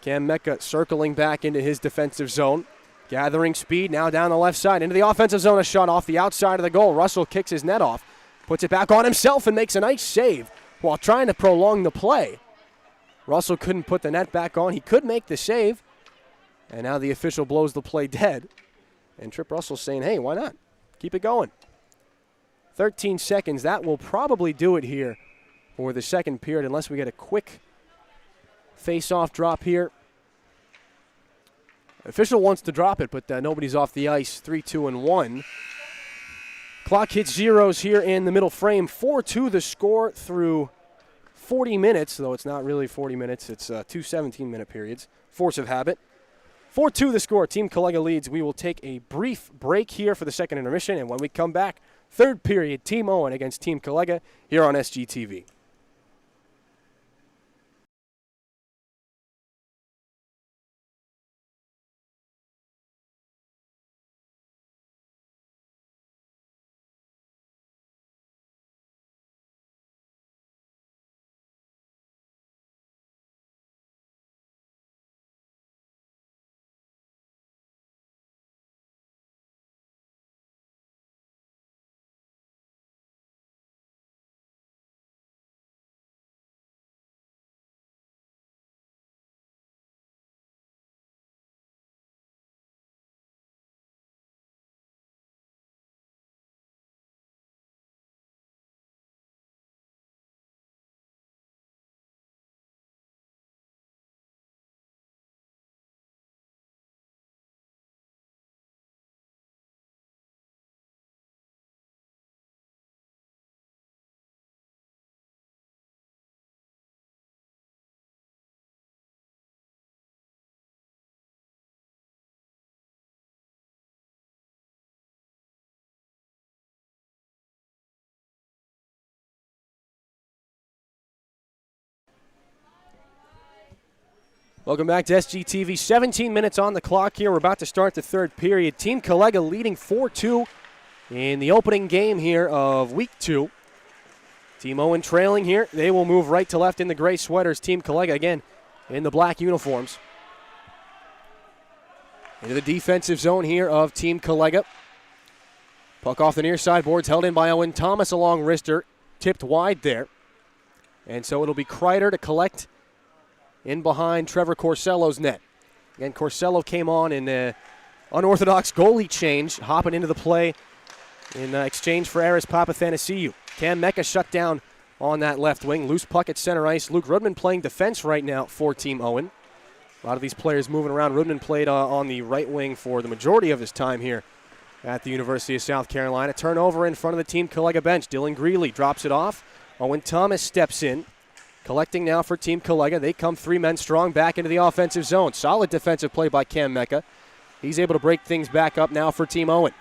Speaker 1: Cam Mecca circling back into his defensive zone. Gathering speed now down the left side. Into the offensive zone, a shot off the outside of the goal. Russell kicks his net off. Puts it back on himself and makes a nice save while trying to prolong the play. Russell couldn't put the net back on. He could make the save. And now the official blows the play dead. And Trip Russell's saying, hey, why not? Keep it going. 13 seconds. That will probably do it here for the second period unless we get a quick face-off drop here. Official wants to drop it, but nobody's off the ice. 3-2-1. Clock hits zeros here in the middle frame. 4-2 the score through 40 minutes, though it's not really 40 minutes. It's 2 17-minute periods. Force of habit. 4-2 the score. Team Collega leads. We will take a brief break here for the second intermission, and when we come back, third period, Team Owen against Team Collega here on SGTV. Welcome back to SGTV. 17 minutes on the clock here. We're about to start the third period. Team Collega leading 4-2 in the opening game here of week 2. Team Owen trailing here. They will move right to left in the gray sweaters. Team Collega again in the black uniforms. Into the defensive zone here of Team Collega. Puck off the near side boards, held in by Owen Thomas along wrister. Tipped wide there. And so it'll be Kreider to collect in behind Trevor Corsello's net. Again, Corsello came on in an unorthodox goalie change, hopping into the play in exchange for Aris Papathanasiou. Cam Mecca shut down on that left wing. Loose puck at center ice. Luke Rudman playing defense right now for Team Owen. A lot of these players moving around. Rudman played on the right wing for the majority of his time here at the University of South Carolina. Turnover in front of the Team Collega bench. Dylan Greeley drops it off. Owen Thomas steps in. Collecting now for Team Collega. They come 3 men strong back into the offensive zone. Solid defensive play by Cam Mecca. He's able to break things back up now for Team Owen.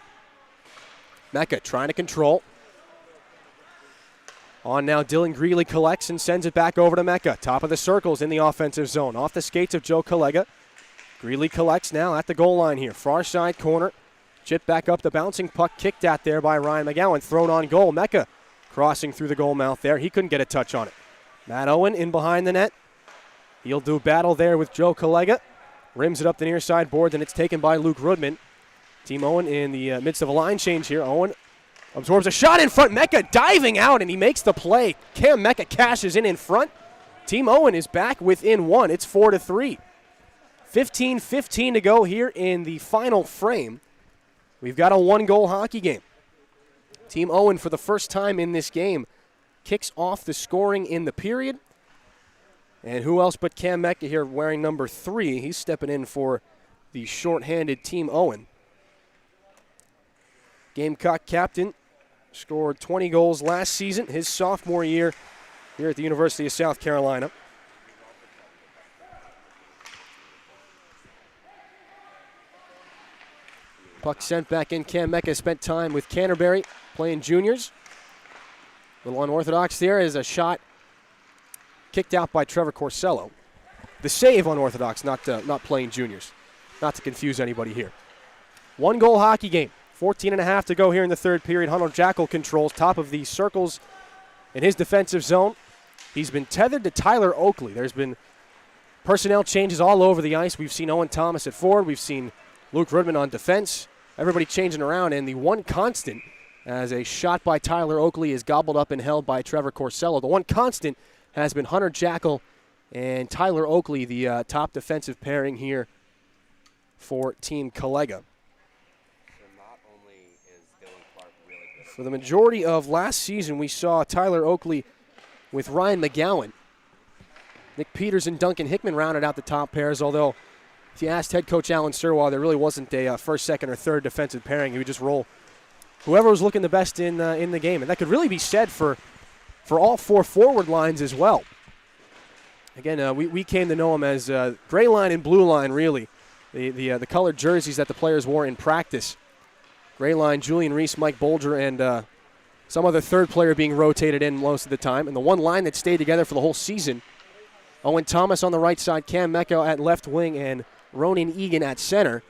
Speaker 1: Mecca trying to control. On now, Dylan Greeley collects and sends it back over to Mecca. Top of the circles in the offensive zone. Off the skates of Joe Collega. Greeley collects now at the goal line here. Far side corner. Chip back up the bouncing puck. Kicked at there by Ryan McGowan. Thrown on goal. Mecca crossing through the goal mouth there. He couldn't get a touch on it. Matt Owen in behind the net. He'll do battle there with Joe Collega. Rims it up the near side boards, and it's taken by Luke Rudman. Team Owen in the midst of a line change here. Owen absorbs a shot in front. Mecca diving out, and he makes the play. Cam Mecca cashes in front. Team Owen is back within 1. It's 4-3. 15:15 to go here in the final frame. We've got a 1-goal hockey game. Team Owen, for the first time in this game, kicks off the scoring in the period. And who else but Cam Mecca here wearing number 3. He's stepping in for the shorthanded Team Owen. Gamecock captain, scored 20 goals last season, his sophomore year here at the University of South Carolina. Puck sent back in. Cam Mecca spent time with Canterbury playing juniors. A little unorthodox there is a shot kicked out by Trevor Corsello. The save unorthodox, not playing juniors. Not to confuse anybody here. 1-goal hockey game. 14.5 to go here in the third period. Hunter Jackal controls top of the circles in his defensive zone. He's been tethered to Tyler Oakley. There's been personnel changes all over the ice. We've seen Owen Thomas at forward. We've seen Luke Rudman on defense. Everybody changing around, and the one constant as a shot by Tyler Oakley is gobbled up and held by Trevor Corsello. The one constant has been Hunter Jackal and Tyler Oakley, the top defensive pairing here for Team Collega.
Speaker 2: So not only is Dillon Clark really good.
Speaker 1: For the majority of last season, we saw Tyler Oakley with Ryan McGowan. Nick Peters and Duncan Hickman rounded out the top pairs, although if you asked head coach Alan Serwa, there really wasn't a first, second, or third defensive pairing. He would just roll whoever was looking the best in the game. And that could really be said for all four forward lines as well. Again, we came to know them as gray line and blue line, really. The colored jerseys that the players wore in practice. Gray line, Julian Reese, Mike Bolger, and some other third player being rotated in most of the time. And the one line that stayed together for the whole season, Owen Thomas on the right side, Cam Mecca at left wing, and Ronan Egan at center.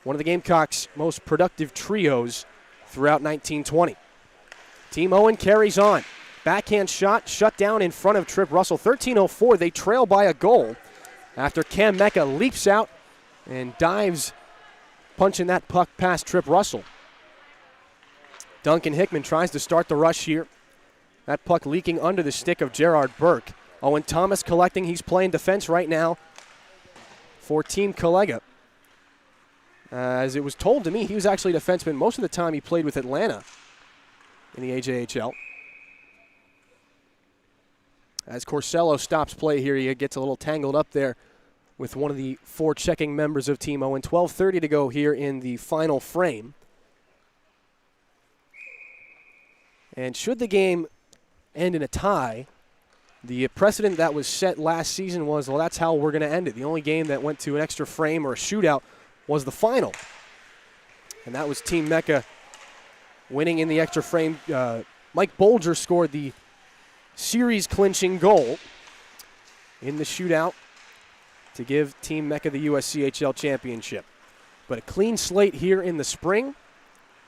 Speaker 1: One of the Gamecocks' most productive trios throughout 1920. Team Owen carries on. Backhand shot shut down in front of Trip Russell. 13:04, they trail by a goal after Cam Mecca leaps out and dives, punching that puck past Trip Russell. Duncan Hickman tries to start the rush here. That puck leaking under the stick of Gerard Burke. Owen Thomas collecting. He's playing defense right now for Team Collega. As it was told to me, he was actually a defenseman. Most of the time he played with Atlanta in the AJHL. As Corsello stops play here, he gets a little tangled up there with one of the four checking members of Team Owen. 12:30 to go here in the final frame. And should the game end in a tie, the precedent that was set last season was, well, that's how we're going to end it. The only game that went to an extra frame or a shootout was the final. And that was Team Mecca winning in the extra frame. Mike Bolger scored the series-clinching goal in the shootout to give Team Mecca the USCHL championship. But a clean slate here in the spring.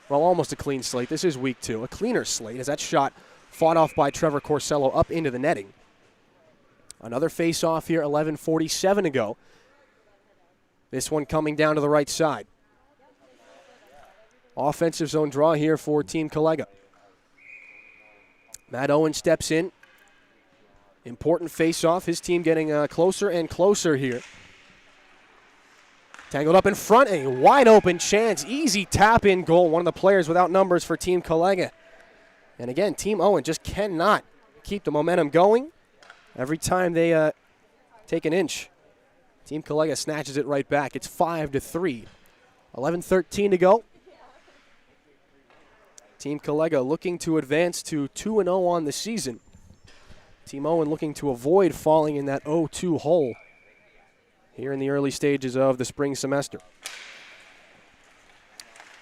Speaker 1: Well, almost a clean slate. This is week 2. A cleaner slate as that shot fought off by Trevor Corsello up into the netting. Another face-off here, 11:47 to go. This one coming down to the right side. Offensive zone draw here for Team Collega. Matt Owen steps in. Important face-off. His team getting closer and closer here. Tangled up in front, a wide-open chance. Easy tap-in goal. One of the players without numbers for Team Collega. And again, Team Owen just cannot keep the momentum going. Every time they take an inch, Team Collega snatches it right back. It's 5-3. 11:13 to go. Team Collega looking to advance to 2-0 on the season. Team Owen looking to avoid falling in that 0-2 hole here in the early stages of the spring semester.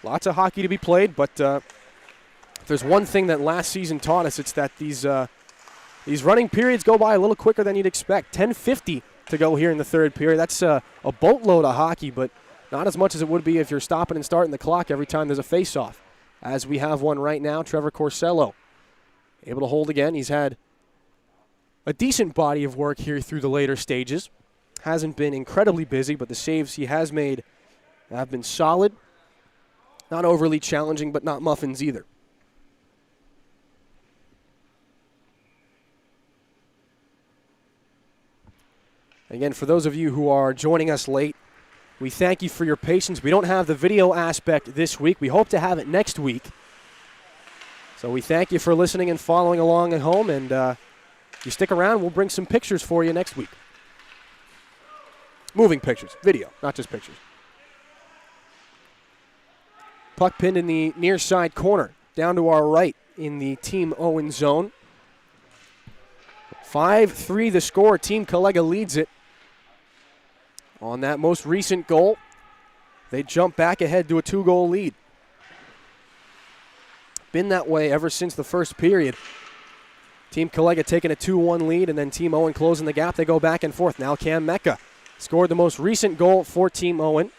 Speaker 1: Lots of hockey to be played, but if there's one thing that last season taught us, it's that these running periods go by a little quicker than you'd expect. 10:50 to go here in the third period. That's a boatload of hockey, but not as much as it would be if you're stopping and starting the clock every time there's a face-off. As we have one right now, Trevor Corsello able to hold again. He's had a decent body of work here through the later stages. Hasn't been incredibly busy, but the saves he has made have been solid. Not overly challenging, but not muffins either. Again, for those of you who are joining us late, we thank you for your patience. We don't have the video aspect this week. We hope to have it next week. So we thank you for listening and following along at home. And if you stick around, we'll bring some pictures for you next week. Moving pictures, video, not just pictures. Puck pinned in the near side corner, down to our right in the Team Owen zone. 5-3 the score. Team Collega leads it. On that most recent goal, they jump back ahead to a 2-goal lead. Been that way ever since the first period. Team Collega taking a 2-1 lead, and then Team Owen closing the gap. They go back and forth. Now Cam Mecca scored the most recent goal for Team Owen.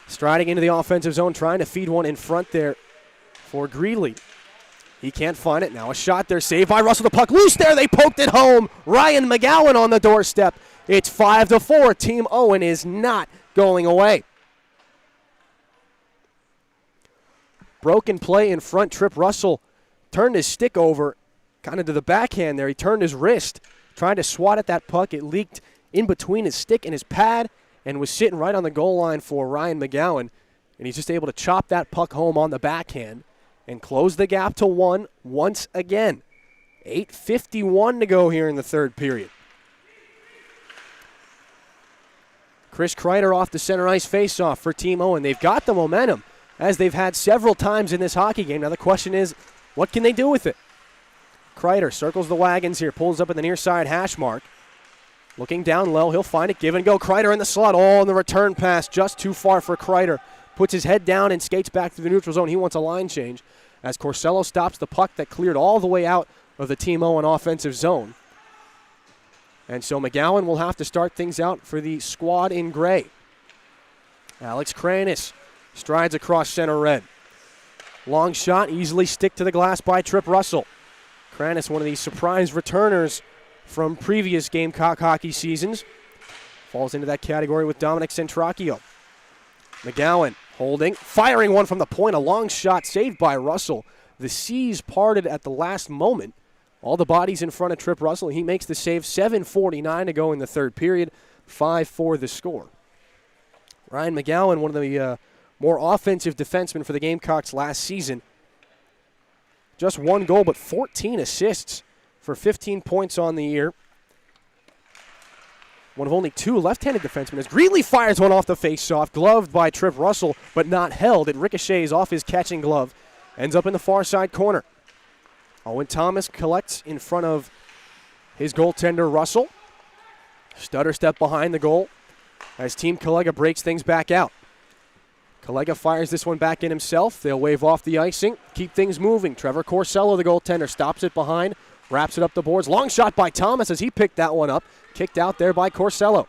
Speaker 1: Striding into the offensive zone, trying to feed one in front there for Greeley. He can't find it. Now a shot there, saved by Russell. The puck loose there. They poked it home. Ryan McGowan on the doorstep. It's 5-4. Team Owen is not going away. Broken play in front. Trip Russell turned his stick over kind of to the backhand there. He turned his wrist, trying to swat at that puck. It leaked in between his stick and his pad and was sitting right on the goal line for Ryan McGowan. And he's just able to chop that puck home on the backhand and close the gap to 1 once again. 8:51 to go here in the third period. Chris Kreider off the center ice faceoff for Team Owen. They've got the momentum, as they've had several times in this hockey game. Now the question is, what can they do with it? Kreider circles the wagons here, pulls up at the near side hash mark. Looking down low, he'll find it, give and go. Kreider in the slot, in the return pass, just too far for Kreider. Puts his head down and skates back through the neutral zone. He wants a line change as Corsello stops the puck that cleared all the way out of the Team Owen offensive zone. And so McGowan will have to start things out for the squad in gray. Alex Kranis strides across center red. Long shot, easily stick to the glass by Trip Russell. Kranis, one of the surprise returners from previous Gamecock hockey seasons, falls into that category with Dominic Centracchio. McGowan holding, firing one from the point, a long shot saved by Russell. The seas parted at the last moment. All the bodies in front of Trip Russell. He makes the save. 7:49 to go in the third period. 5-4 the score. Ryan McGowan, one of the more offensive defensemen for the Gamecocks last season. Just 1 goal, but 14 assists for 15 points on the year. One of only 2 left-handed defensemen as Greeley fires one off the face-off, gloved by Trip Russell, but not held. It ricochets off his catching glove, ends up in the far side corner. Owen Thomas collects in front of his goaltender, Russell. Stutter step behind the goal as Team Collega breaks things back out. Collega fires this one back in himself. They'll wave off the icing, keep things moving. Trevor Corsello, the goaltender, stops it behind, wraps it up the boards. Long shot by Thomas as he picked that one up. Kicked out there by Corsello.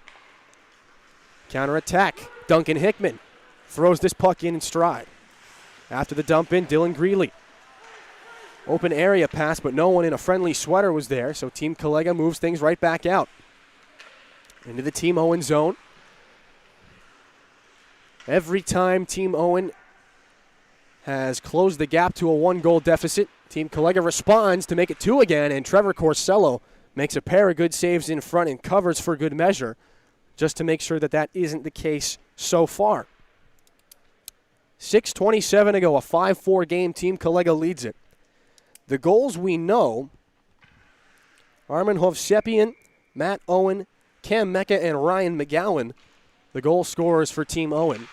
Speaker 1: Counter-attack. Duncan Hickman throws this puck in stride. After the dump in, Dylan Greeley. Open area pass, but no one in a friendly sweater was there, so Team Collega moves things right back out. Into the Team Owen zone. Every time Team Owen has closed the gap to a 1-goal deficit, Team Collega responds to make it 2 again, and Trevor Corsello makes a pair of good saves in front and covers for good measure, just to make sure that that isn't the case so far. 6:27 to go, a 5-4 game. Team Collega leads it. The goals we know, Armin Hovsepian, Matt Owen, Cam Mecca, and Ryan McGowan, the goal scorers for Team Owen.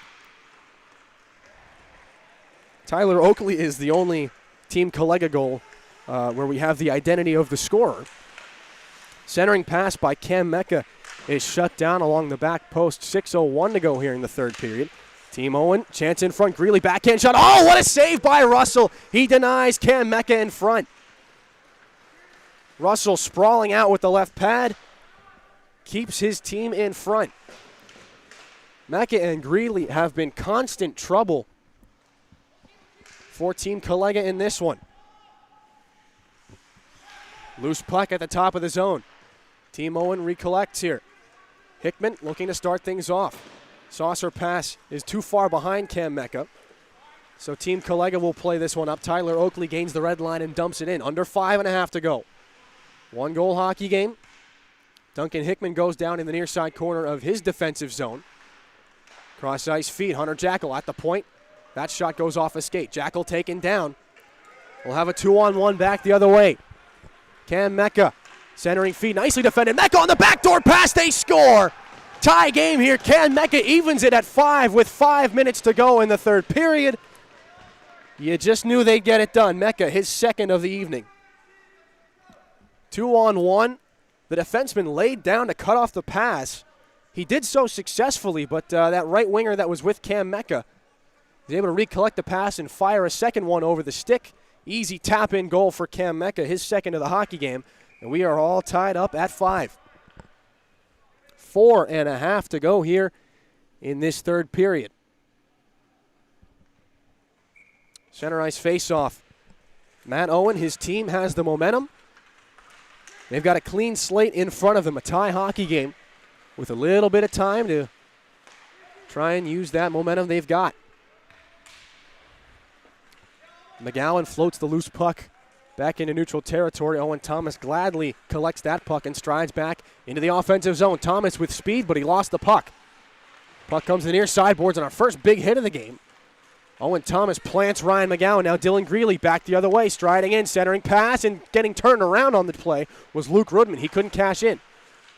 Speaker 1: Tyler Oakley is the only Team Collega goal where we have the identity of the scorer. Centering pass by Cam Mecca is shut down along the back post. 6:01 to go here in the third period. Team Owen, chance in front. Greeley backhand shot. Oh, what a save by Russell. He denies Cam Mecca in front. Russell sprawling out with the left pad. Keeps his team in front. Mecca and Greeley have been constant trouble for Team Collega in this one. Loose puck at the top of the zone. Team Owen recollects here. Hickman looking to start things off. Saucer pass is too far behind Cam Mecca. So Team Collega will play this one up. Tyler Oakley gains the red line and dumps it in. Under 5.5 to go. 1-goal hockey game. Duncan Hickman goes down in the near side corner of his defensive zone. Cross ice feed. Hunter Jackal at the point. That shot goes off a skate. Jackal taken down. We'll have a 2-on-1 back the other way. Cam Mecca centering feed. Nicely defended. Mecca on the backdoor pass. They score. Tie game here. Cam Mecca evens it at 5 with 5 minutes to go in the third period. You just knew they'd get it done. Mecca, his second of the evening. 2-on-1. The defenseman laid down to cut off the pass. He did so successfully, but that right winger that was with Cam Mecca was able to recollect the pass and fire a second one over the stick. Easy tap-in goal for Cam Mecca, his second of the hockey game. And we are all tied up at 5. 4.5 to go here in this third period. Center ice face-off. Matt Owen, his team has the momentum. They've got a clean slate in front of them, a tie hockey game with a little bit of time to try and use that momentum they've got. McGowan floats the loose puck back into neutral territory. Owen Thomas gladly collects that puck and strides back into the offensive zone. Thomas with speed, but he lost the puck. Puck comes to the near sideboards on our first big hit of the game. Owen Thomas plants Ryan McGowan. Now Dillon Greeley back the other way, striding in, centering pass, and getting turned around on the play was Luke Rudman. He couldn't cash in.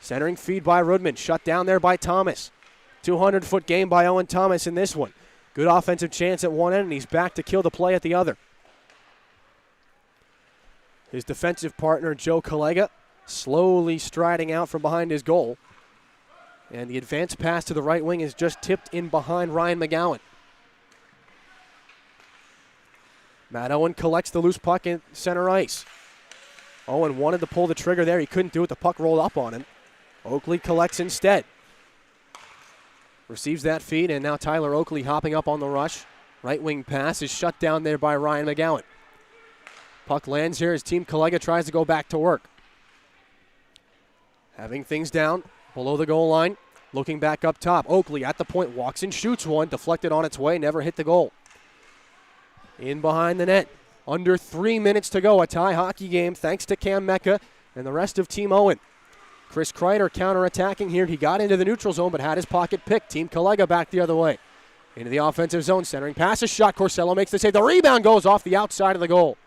Speaker 1: Centering feed by Rudman, shut down there by Thomas. 200-foot game by Owen Thomas in this one. Good offensive chance at one end, and he's back to kill the play at the other. His defensive partner, Joe Collega, slowly striding out from behind his goal. And the advanced pass to the right wing is just tipped in behind Ryan McGowan. Matt Owen collects the loose puck in center ice. Owen wanted to pull the trigger there. He couldn't do it. The puck rolled up on him. Oakley collects instead. Receives that feed, and now Tyler Oakley hopping up on the rush. Right wing pass is shut down there by Ryan McGowan. Puck lands here as Team Collega tries to go back to work. Having things down below the goal line. Looking back up top. Oakley at the point walks and shoots one. Deflected on its way. Never hit the goal. In behind the net. Under 3 minutes to go. A tie hockey game thanks to Cam Mecca and the rest of Team Owen. Chris Kreider counterattacking here. He got into the neutral zone but had his pocket picked. Team Collega back the other way. Into the offensive zone. Centering pass. A shot. Corsello makes the save. The rebound goes off the outside of the goal.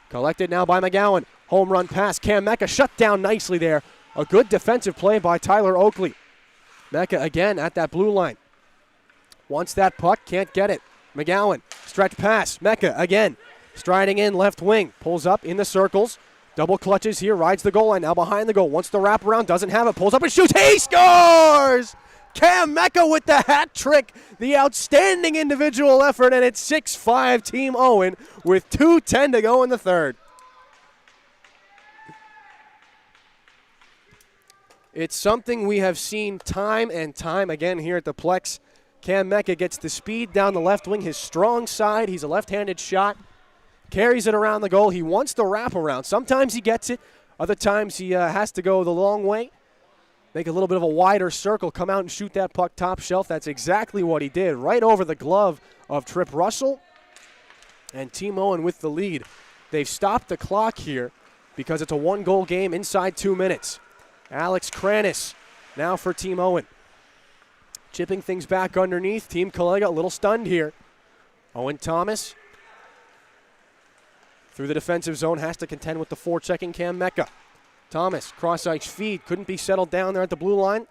Speaker 1: Collected now by McGowan. Home run pass. Cam Mecca shut down nicely there. A good defensive play by Tyler Oakley. Mecca again at that blue line. Wants that puck. Can't get it. McGowan. Stretch pass. Mecca again. Striding in left wing. Pulls up in the circles. Double clutches here. Rides the goal line. Now behind the goal. Wants the wraparound. Doesn't have it. Pulls up and shoots. He scores! Cam Mecca with the hat trick. The outstanding individual effort. And it's 6-5 Team Owen with 2:10 to go in the third. It's something we have seen time and time again here at the Plex. Cam Mecca gets the speed down the left wing, his strong side. He's a left-handed shot. Carries it around the goal. He wants the wraparound. Sometimes he gets it. Other times he has to go the long way. Make a little bit of a wider circle. Come out and shoot that puck top shelf. That's exactly what he did. Right over the glove of Trip Russell. And Team Owen with the lead. They've stopped the clock here because it's a one-goal game inside 2 minutes. Alex Kranis now for Team Owen. Chipping things back underneath. Team Collega a little stunned here. Owen Thomas through the defensive zone has to contend with the forechecking Cam Mecca. Thomas, cross-ice feed, couldn't be settled down there at the blue line.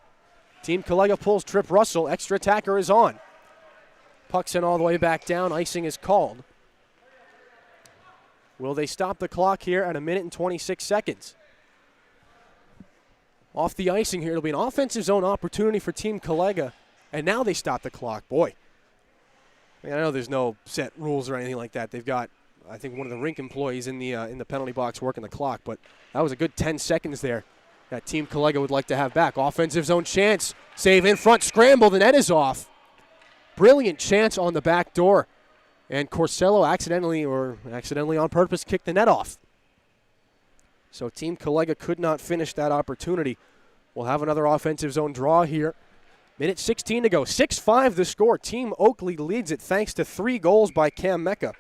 Speaker 1: Team Collega pulls Trip Russell. Extra attacker is on. Puck's in all the way back down. Icing is called. Will they stop the clock here at 1 minute and 26 seconds? Off the icing here, it'll be an offensive zone opportunity for Team Collega. And now they stop the clock. Boy, I know there's no set rules or anything like that. They've got, I think, one of the rink employees in the penalty box working the clock. But that was a good 10 seconds there that Team Collega would like to have back. Offensive zone chance. Save in front. Scramble. The net is off. Brilliant chance on the back door. And Corsello accidentally on purpose kicked the net off. So Team Collega could not finish that opportunity. We'll have another offensive zone draw here. Minute 16 to go. 6-5 the score. Team Oakley leads it thanks to 3 goals by Cam Mecca.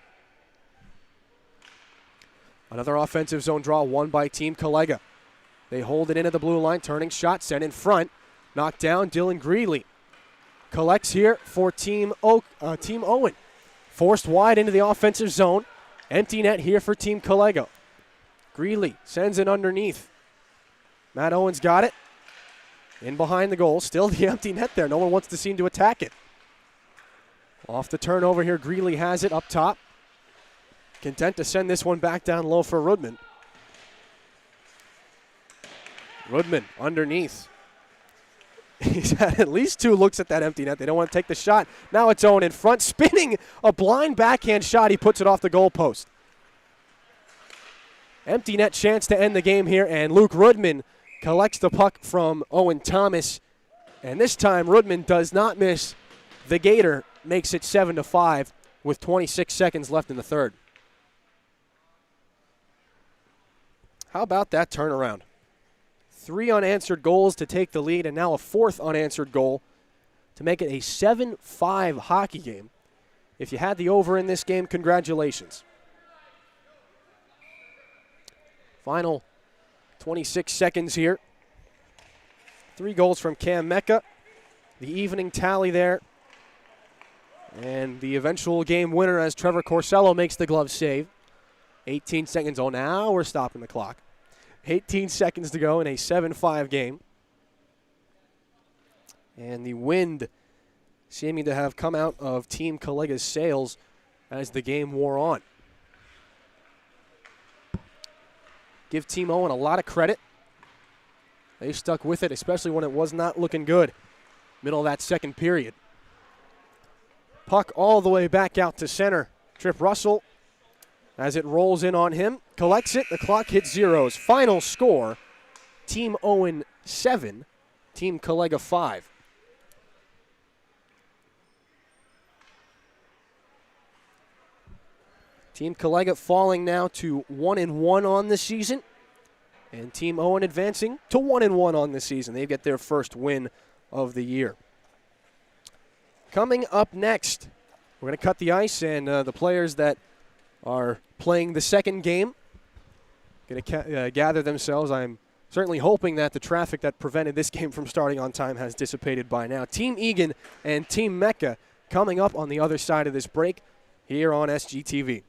Speaker 1: Another offensive zone draw won by Team Collega. They hold it into the blue line. Turning shot sent in front. Knocked down Dillon Greeley. Collects here for Team Owen. Forced wide into the offensive zone. Empty net here for Team Collega. Greeley sends it underneath. Matt Owens got it. In behind the goal. Still the empty net there. No one wants to seem to attack it. Off the turnover here, Greeley has it up top. Content to send this one back down low for Rudman. Rudman underneath. He's had at least 2 looks at that empty net. They don't want to take the shot. Now it's Owen in front, spinning a blind backhand shot. He puts it off the goalpost. Empty net chance to end the game here, and Luke Rudman collects the puck from Owen Thomas. And this time, Rudman does not miss. The Gator makes it 7-5 with 26 seconds left in the third. How about that turnaround? 3 unanswered goals to take the lead, and now a 4th unanswered goal to make it a 7-5 hockey game. If you had the over in this game, congratulations. Final 26 seconds here. 3 goals from Cam Mecca. The evening tally there. And the eventual game winner as Trevor Corsello makes the glove save. 18 seconds. Oh, now we're stopping the clock. 18 seconds to go in a 7-5 game. And the wind seeming to have come out of Team Collega's sails as the game wore on. Give Team Owen a lot of credit. They stuck with it, especially when it was not looking good. Middle of that second period. Puck all the way back out to center. Trip Russell, as it rolls in on him, collects it. The clock hits zeros. Final score, Team Owen 7, Team Collega 5. Team Collega falling now to 1-1 on the season, and Team Owen advancing to 1-1 on the season. They get their first win of the year. Coming up next, we're going to cut the ice, and the players that are playing the second game going to gather themselves. I'm certainly hoping that the traffic that prevented this game from starting on time has dissipated by now. Team Egan and Team Mecca coming up on the other side of this break here on SGTV.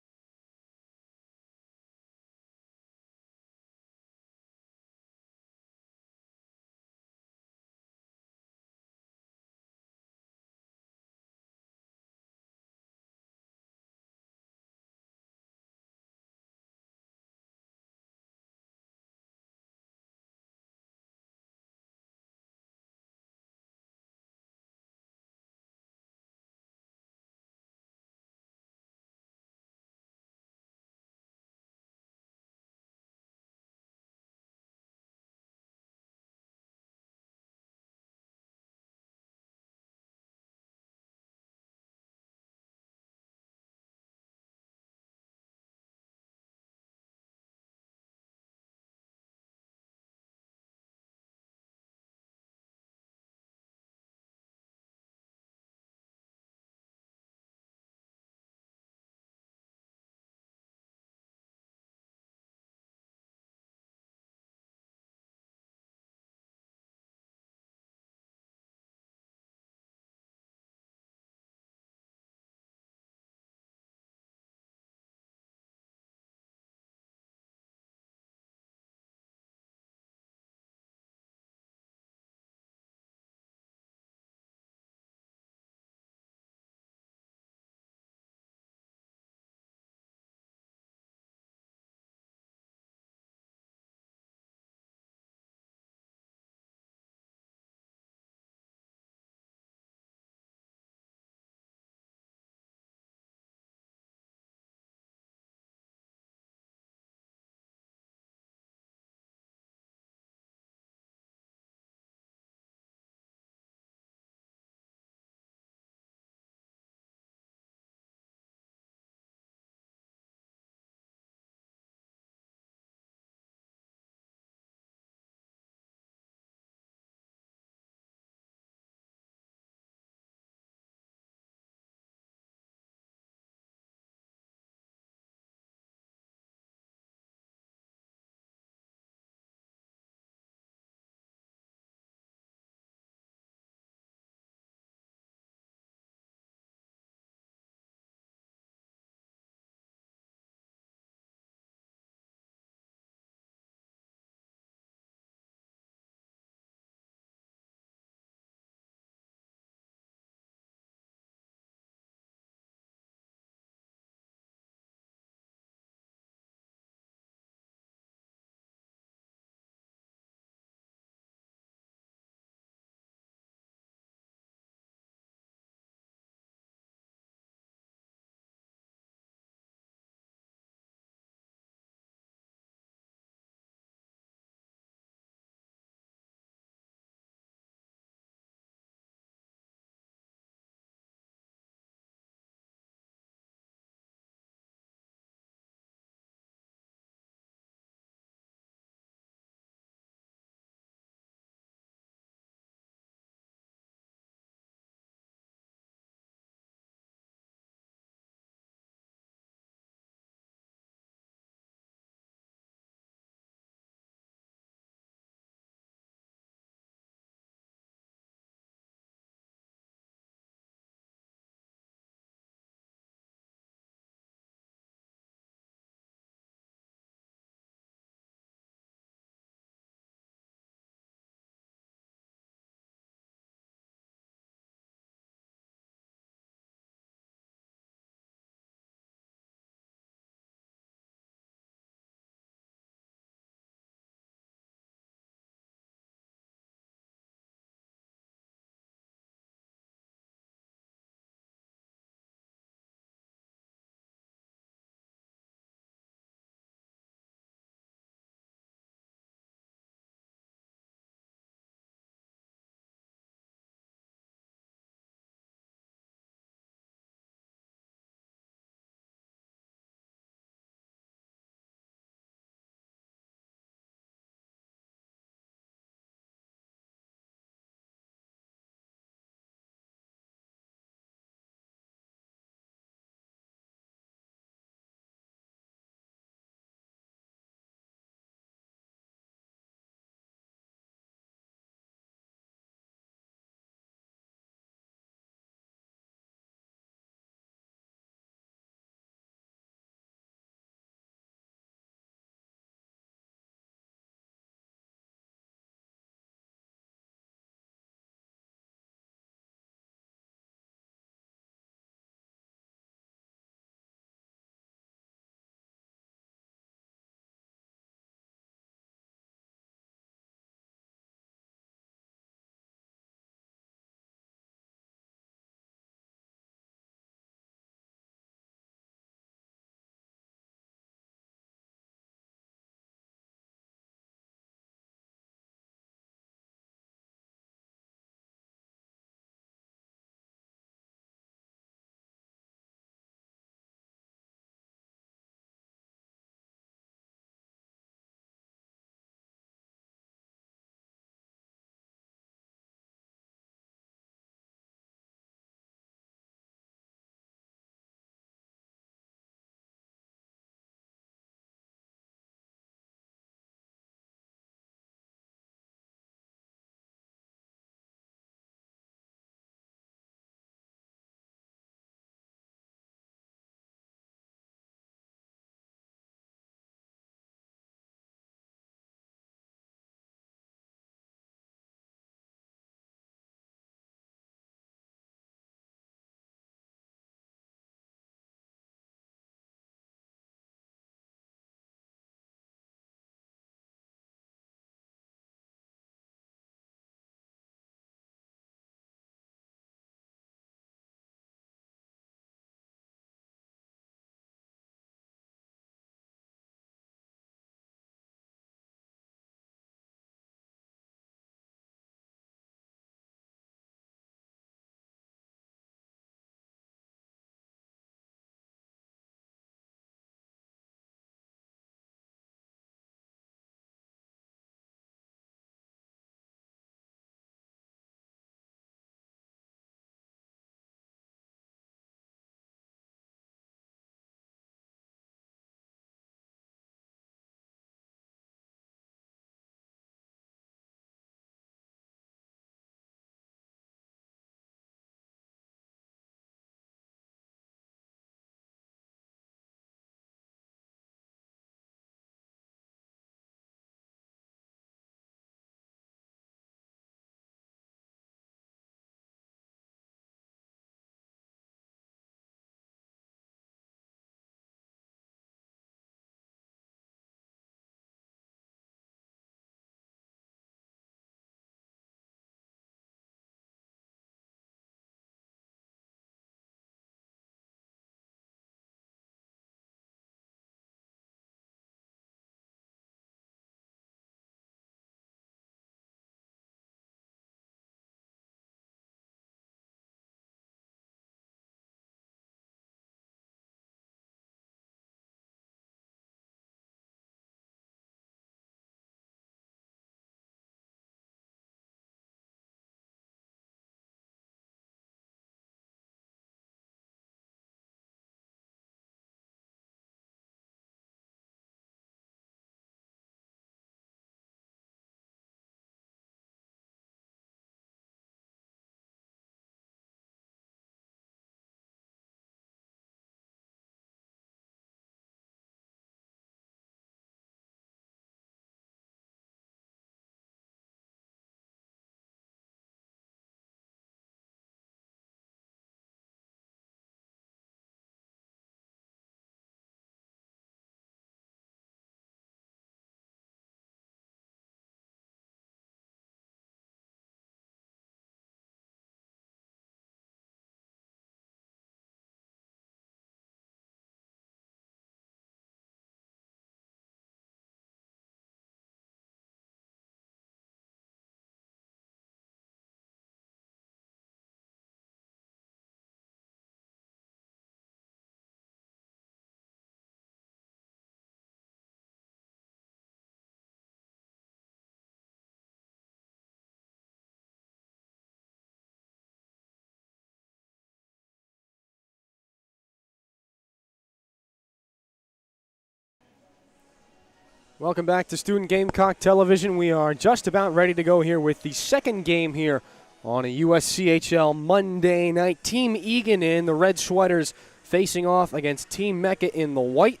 Speaker 1: Welcome back to Student Gamecock Television. We are just about ready to go here with the second game here on a USCHL Monday night. Team Egan in the red sweaters facing off against Team Mecca in the white.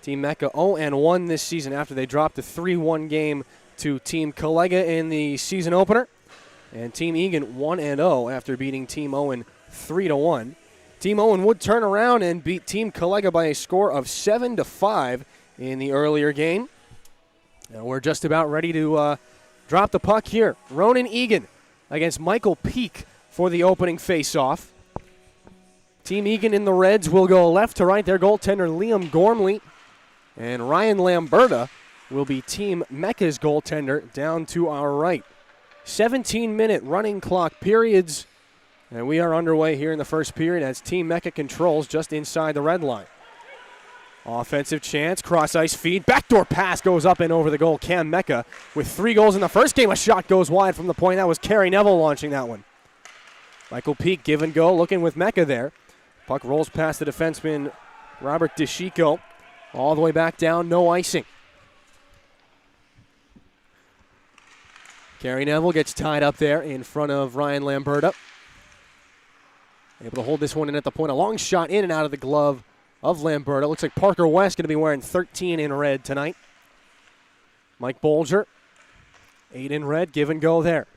Speaker 1: Team Mecca 0-1 this season after they dropped a 3-1 game to Team Collega in the season opener. And Team Egan 1-0 after beating Team Owen 3-1. Team Owen would turn around and beat Team Collega by a score of 7-5 in the earlier game. And we're just about ready to drop the puck here. Ronan Egan against Michael Peak for the opening face-off. Team Egan in the reds will go left to right. Their goaltender Liam Gormley and Ryan Lamberta will be Team Mecca's goaltender down to our right. 17-minute running clock periods, and we are underway here in the first period as Team Mecca controls just inside the red line. Offensive chance, cross-ice feed, backdoor pass goes up and over the goal. Cam Mecca with 3 goals in the first game. A shot goes wide from the point. That was Kerry Neville launching that one. Michael Peak, give and go, looking with Mecca there. Puck rolls past the defenseman Robert DeChico. All the way back down, no icing. Kerry Neville gets tied up there in front of Ryan Lamberta. Able to hold this one in at the point. A long shot in and out of the glove of Lamberta. Looks like Parker West going to be wearing 13 in red tonight. Mike Bolger, 8 in red, give and go there.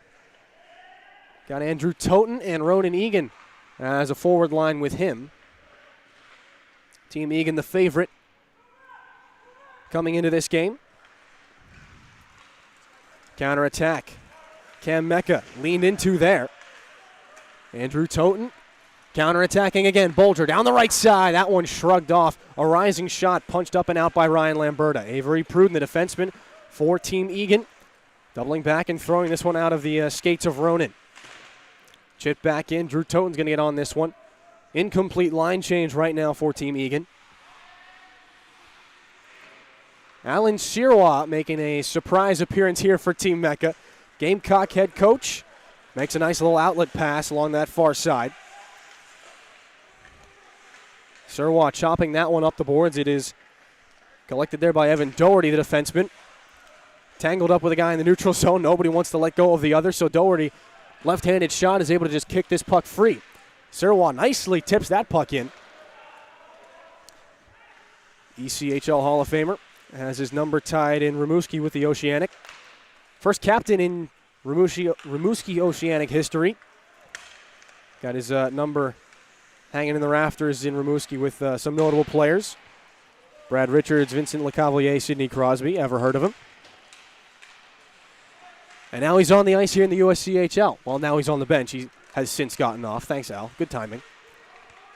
Speaker 1: Got Andrew Toten and Ronan Egan as a forward line with him. Team Egan the favorite coming into this game. Counterattack. Cam Mecca leaned into there. Andrew Toten counterattacking again. Bolger down the right side. That one shrugged off. A rising shot punched up and out by Ryan Lamberta. Avery Pruden, the defenseman for Team Egan, doubling back and throwing this one out of the skates of Ronan. Chip back in. Drew Toten's going to get on this one. Incomplete line change right now for Team Egan. Alan Sirois making a surprise appearance here for Team Mecca. Gamecock head coach makes a nice little outlet pass along that far side. Sirois chopping that one up the boards. It is collected there by Evan Doherty, the defenseman. Tangled up with a guy in the neutral zone. Nobody wants to let go of the other, so Doherty, left-handed shot, is able to just kick this puck free. Sirois nicely tips that puck in. ECHL Hall of Famer has his number tied in Rimouski with the Oceanic. First captain in Rimouski Oceanic history. Got his number hanging in the rafters in Rimouski with some notable players. Brad Richards, Vincent Lecavalier, Sidney Crosby. Ever heard of him? And now he's on the ice here in the USCHL. Well, now he's on the bench. He has since gotten off. Thanks, Al. Good timing.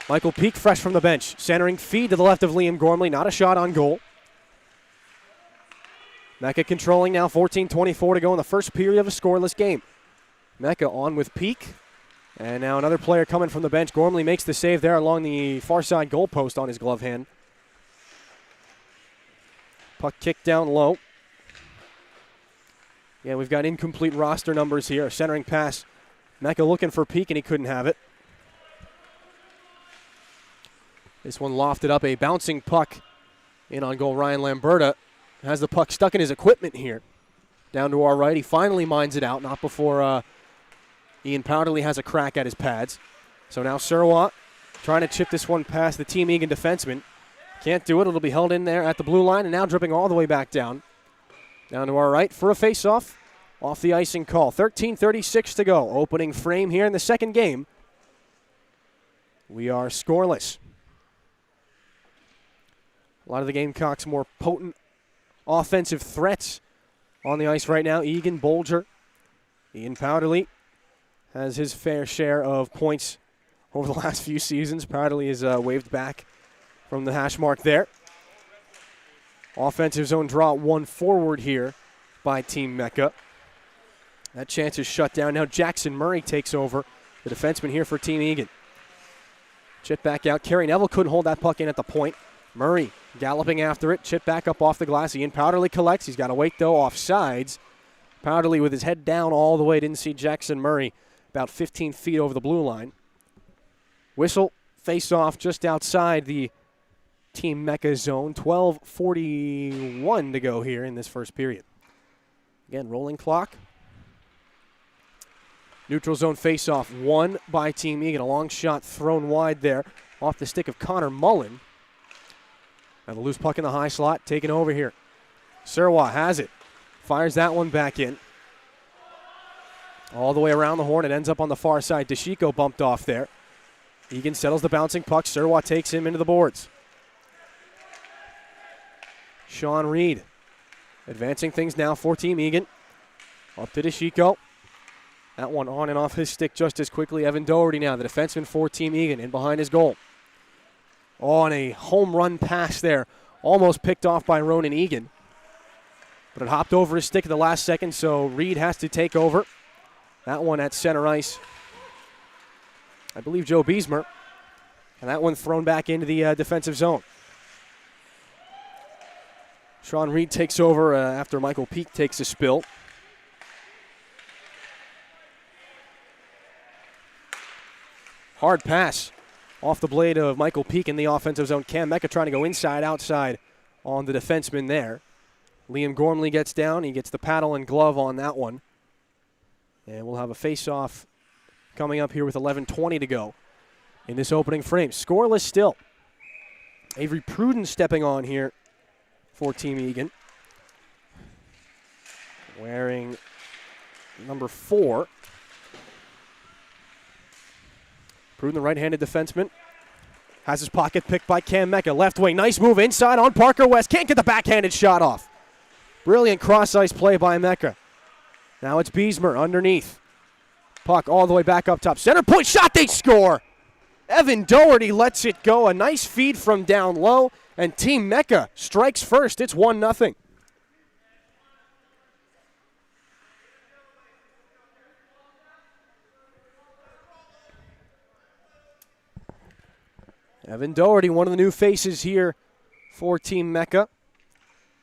Speaker 1: Michael Peak fresh from the bench. Centering feed to the left of Liam Gormley. Not a shot on goal. Mecca controlling now. 14:24 to go in the first period of a scoreless game. Mecca on with Peak. And now another player coming from the bench. Gormley makes the save there along the far side goal post on his glove hand. Puck kicked down low. Yeah, we've got incomplete roster numbers here. Centering pass. Mecca looking for Peak, and he couldn't have it. This one lofted up a bouncing puck in on goal. Ryan Lamberta has the puck stuck in his equipment here. Down to our right. He finally mines it out, not before Ian Powderly has a crack at his pads. So now Sirois trying to chip this one past the Team Egan defenseman. Can't do it. It'll be held in there at the blue line, and now dripping all the way back down. Down to our right for a face-off. Off the icing call. 13:36 to go. Opening frame here in the second game. We are scoreless. A lot of the Gamecocks' more potent offensive threats on the ice right now. Egan, Bolger, Ian Powderly has his fair share of points over the last few seasons. Powderly is waved back from the hash mark there. Offensive zone draw one forward here by Team Mecca. That chance is shut down. Now Jackson Murray takes over, the defenseman here for Team Egan. Chip back out. Kerry Neville couldn't hold that puck in at the point. Murray galloping after it. Chip back up off the glass. Ian Powderly collects. He's got to wait, though, off sides. Powderly with his head down all the way. Didn't see Jackson Murray about 15 feet over the blue line. Whistle, face off just outside the Team Mecca zone. 12:41 to go here in this first period. Again, rolling clock. Neutral zone faceoff, won by Team Egan. A long shot thrown wide there off the stick of Connor Mullen. And the loose puck in the high slot, taken over here. Serwa has it. Fires that one back in. All the way around the horn. It ends up on the far side. DeChico bumped off there. Egan settles the bouncing puck. Serwa takes him into the boards. Sean Reed advancing things now for Team Egan. Up to DeChico. That one on and off his stick just as quickly. Evan Doherty now, the defenseman for Team Egan, in behind his goal. On a home run pass there. Almost picked off by Ronan Egan. But it hopped over his stick at the last second, so Reed has to take over. That one at center ice. I believe Joe Beesmer. And that one thrown back into the defensive zone. Sean Reed takes over after Michael Peak takes a spill. Hard pass off the blade of Michael Peak in the offensive zone. Cam Mecca trying to go inside, outside on the defenseman there. Liam Gormley gets down. He gets the paddle and glove on that one. And we'll have a face-off coming up here with 11:20 to go in this opening frame. Scoreless still. Avery Pruden stepping on here for Team Egan. Wearing number 4. Pruden, the right-handed defenseman, has his pocket picked by Cam Mecca. Left wing, nice move inside on Parker West. Can't get the backhanded shot off. Brilliant cross-ice play by Mecca. Now it's Beesmer underneath. Puck all the way back up top. Center point shot, they score! Evan Doherty lets it go. A nice feed from down low, and Team Mecca strikes first. It's 1-0. Evan Doherty, one of the new faces here for Team Mecca.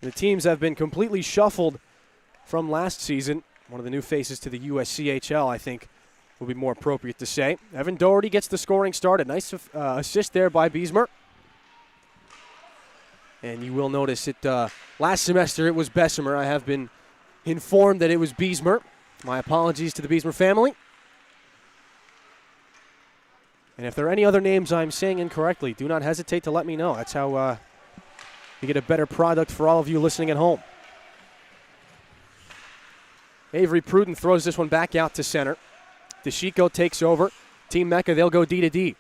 Speaker 1: The teams have been completely shuffled from last season. One of the new faces to the USCHL, I think, would be more appropriate to say. Evan Doherty gets the scoring started. Nice assist there by Beesmer. And you will notice it last semester it was Bessemer. I have been informed that it was Beesmer. My apologies to the Beesmer family. And if there are any other names I'm saying incorrectly, do not hesitate to let me know. That's how you get a better product for all of you listening at home. Avery Pruden throws this one back out to center. DeChico takes over. Team Mecca, they'll go D to D.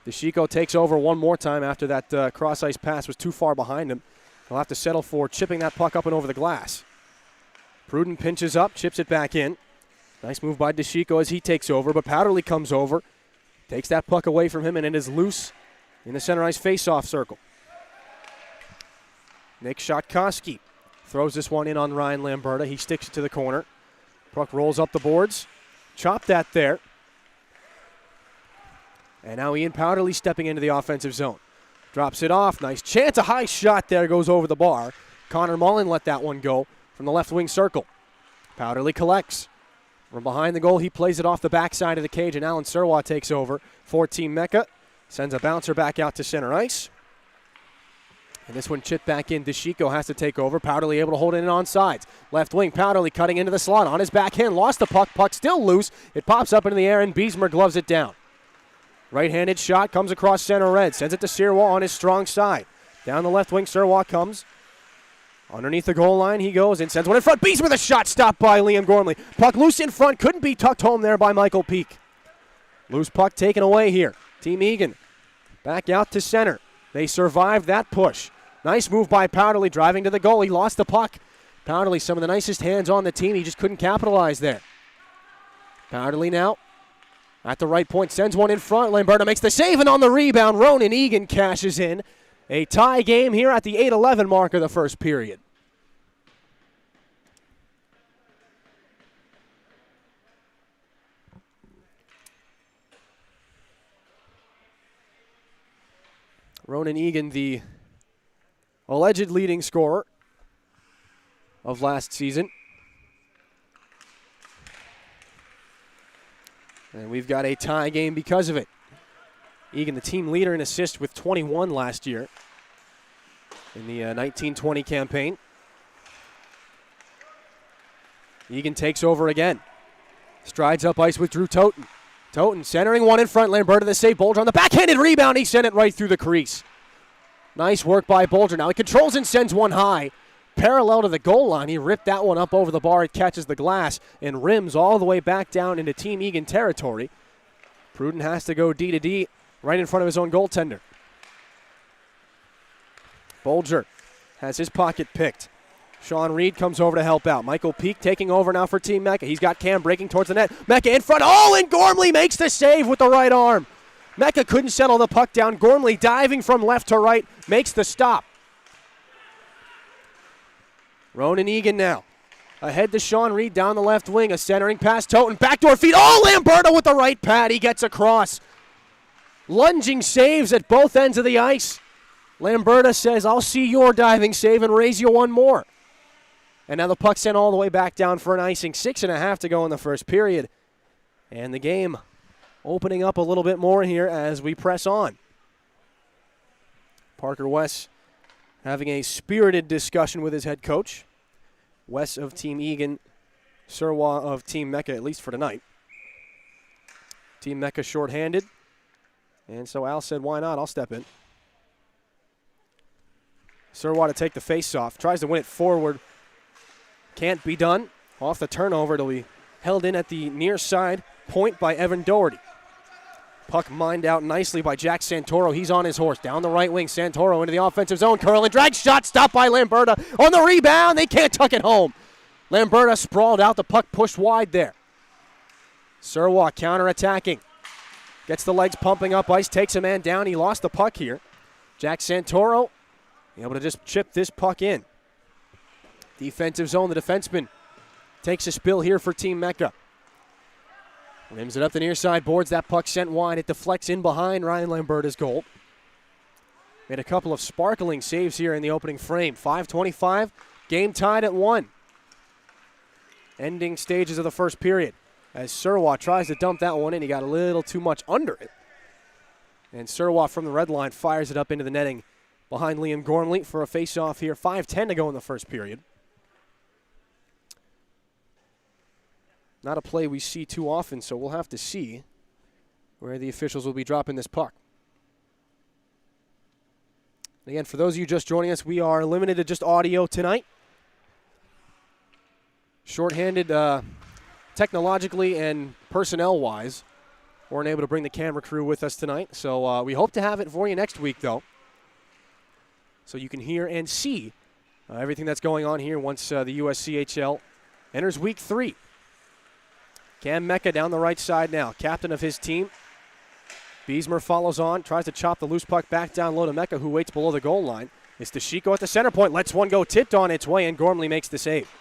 Speaker 1: DeChico takes over one more time after that cross-ice pass was too far behind him. He'll have to settle for chipping that puck up and over the glass. Pruden pinches up, chips it back in. Nice move by DeChico as he takes over, but Powderly comes over, takes that puck away from him, and it is loose in the center ice face-off circle. Nick Shotkowski throws this one in on Ryan Lamberta. He sticks it to the corner. Puck rolls up the boards. Chop that there. And now Ian Powderly stepping into the offensive zone. Drops it off. Nice chance. A high shot there goes over the bar. Connor Mullen let that one go from the left wing circle. Powderly collects. From behind the goal, he plays it off the backside of the cage, and Alan Serwa takes over for Team Mecca. Sends a bouncer back out to center ice. And this one chipped back in. DeChico has to take over. Powderly able to hold it in on sides. Left wing, Powderly cutting into the slot on his backhand. Lost the puck. Puck still loose. It pops up into the air, and Beesmer gloves it down. Right-handed shot comes across center red. Sends it to Sirwa on his strong side. Down the left wing, Sirwa comes. Underneath the goal line he goes and sends one in front. Beesmer with a shot stopped by Liam Gormley. Puck loose in front. Couldn't be tucked home there by Michael Peak. Loose puck taken away here. Team Egan back out to center. They survived that push. Nice move by Powderly driving to the goal. He lost the puck. Powderly, some of the nicest hands on the team. He just couldn't capitalize there. Powderly now at the right point. Sends one in front. Lamberta makes the save, and on the rebound, Ronan Egan cashes in. A tie game here at the 8:11 mark of the first period. Ronan Egan, the alleged leading scorer of last season. And we've got a tie game because of it. Egan, the team leader in assists with 21 last year in the 19-20 campaign. Egan takes over again. Strides up ice with Drew Toten. Toten centering one in front. Lamberta the save. Bolger on the backhanded rebound. He sent it right through the crease. Nice work by Bolger. Now he controls and sends one high. Parallel to the goal line. He ripped that one up over the bar. It catches the glass and rims all the way back down into Team Egan territory. Pruden has to go D to D right in front of his own goaltender. Bolger has his pocket picked. Sean Reed comes over to help out. Michael Peak taking over now for Team Mecca. He's got Cam breaking towards the net. Mecca in front. Oh, and Gormley makes the save with the right arm. Mecca couldn't settle the puck down. Gormley diving from left to right makes the stop. Ronan Egan now. Ahead to Sean Reed down the left wing. A centering pass. Toten backdoor feed. Oh, Lamberta with the right pad. He gets across. Lunging saves at both ends of the ice. Lamberta says, I'll see your diving save and raise you one more. And now the puck sent all the way back down for an icing. 6.5 to go in the first period. And the game opening up a little bit more here as we press on. Parker West having a spirited discussion with his head coach. West of Team Egan, Surwa of Team Mecca, at least for tonight. Team Mecca shorthanded. And so Al said, why not? I'll step in. Surwa to take the face-off. Tries to win it forward. Can't be done. Off the turnover, it'll be held in at the near side point by Evan Doherty. Puck mined out nicely by Jack Santoro. He's on his horse. Down the right wing, Santoro into the offensive zone. Curl and drag shot stopped by Lamberta. On the rebound, they can't tuck it home. Lamberta sprawled out. The puck pushed wide there. Surwa counter-attacking. Gets the legs pumping up ice. Takes a man down. He lost the puck here. Jack Santoro able to just chip this puck in. Defensive zone, the defenseman takes a spill here for Team Mecca. Rims it up the near side boards. That puck sent wide. It deflects in behind Ryan Lamberta's goal. Made a couple of sparkling saves here in the opening frame. 5:25, game tied at 1. Ending stages of the first period. As Surwa tries to dump that one in, he got a little too much under it. And Surwa from the red line fires it up into the netting behind Liam Gormley for a face-off here. 5:10 to go in the first period. Not a play we see too often, so we'll have to see where the officials will be dropping this puck. Again, for those of you just joining us, we are limited to just audio tonight. Shorthanded technologically and personnel-wise. Weren't able to bring the camera crew with us tonight, so we hope to have it for you next week, though, so you can hear and see everything that's going on here once the USCHL enters Week 3. Cam Mecca down the right side now, captain of his team. Beesmer follows on, tries to chop the loose puck back down low to Mecca, who waits below the goal line. It's Deshiko at the center point, lets one go tipped on its way, and Gormley makes the save.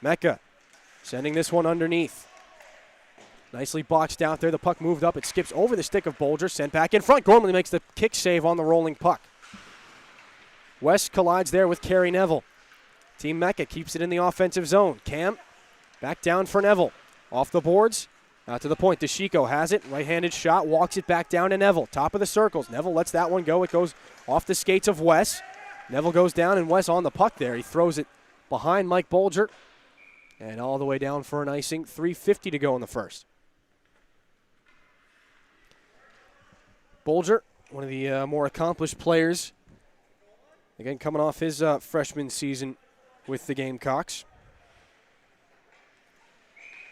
Speaker 1: Mecca sending this one underneath. Nicely boxed out there. The puck moved up. It skips over the stick of Bolger, sent back in front. Gormley makes the kick save on the rolling puck. West collides there with Kerry Neville. Team Mecca keeps it in the offensive zone. Cam back down for Neville. Off the boards, out to the point. Deshiko has it. Right-handed shot, walks it back down to Neville. Top of the circles. Neville lets that one go. It goes off the skates of Wes. Neville goes down, and Wes on the puck there. He throws it behind Mike Bolger. And all the way down for an icing. 3:50 to go in the first. Bolger, one of the more accomplished players. Again, coming off his freshman season with the Gamecocks.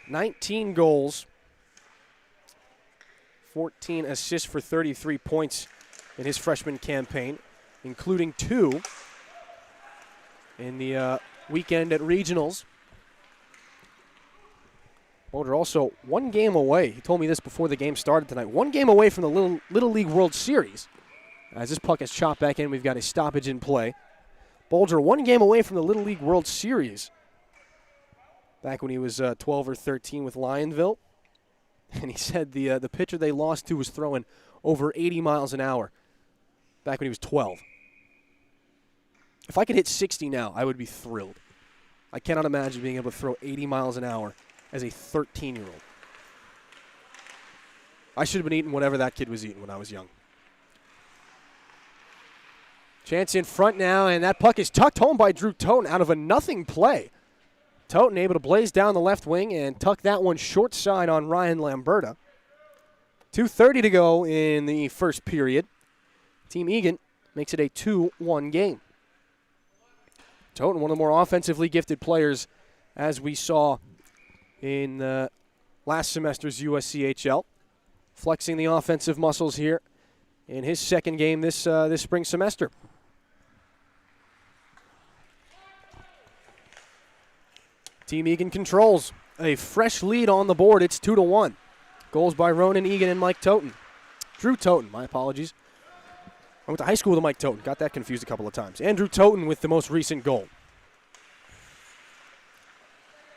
Speaker 1: 19 goals, 14 assists for 33 points in his freshman campaign, including 2 in the weekend at regionals. Bolger also 1 game away. He told me this before the game started tonight. 1 game away from the Little League World Series. As this puck is chopped back in, we've got a stoppage in play. Bolger 1 game away from the Little League World Series. Back when he was 12 or 13 with Lionville. And he said the pitcher they lost to was throwing over 80 miles an hour back when he was 12. If I could hit 60 now, I would be thrilled. I cannot imagine being able to throw 80 miles an hour as a 13-year-old. I should have been eating whatever that kid was eating when I was young. Chance in front now, and that puck is tucked home by Drew Toten out of a nothing play. Toten able to blaze down the left wing and tuck that one short side on Ryan Lamberta. 2:30 to go in the first period. Team Egan makes it a 2-1 game. Toten, one of the more offensively gifted players, as we saw in last semester's USCHL, flexing the offensive muscles here in his second game this spring semester. Team Egan controls a fresh lead on the board. It's 2-1. Goals by Ronan Egan and Mike Toten. Drew Toten, my apologies. I went to high school with Mike Toten. Got that confused a couple of times. Andrew Toten with the most recent goal.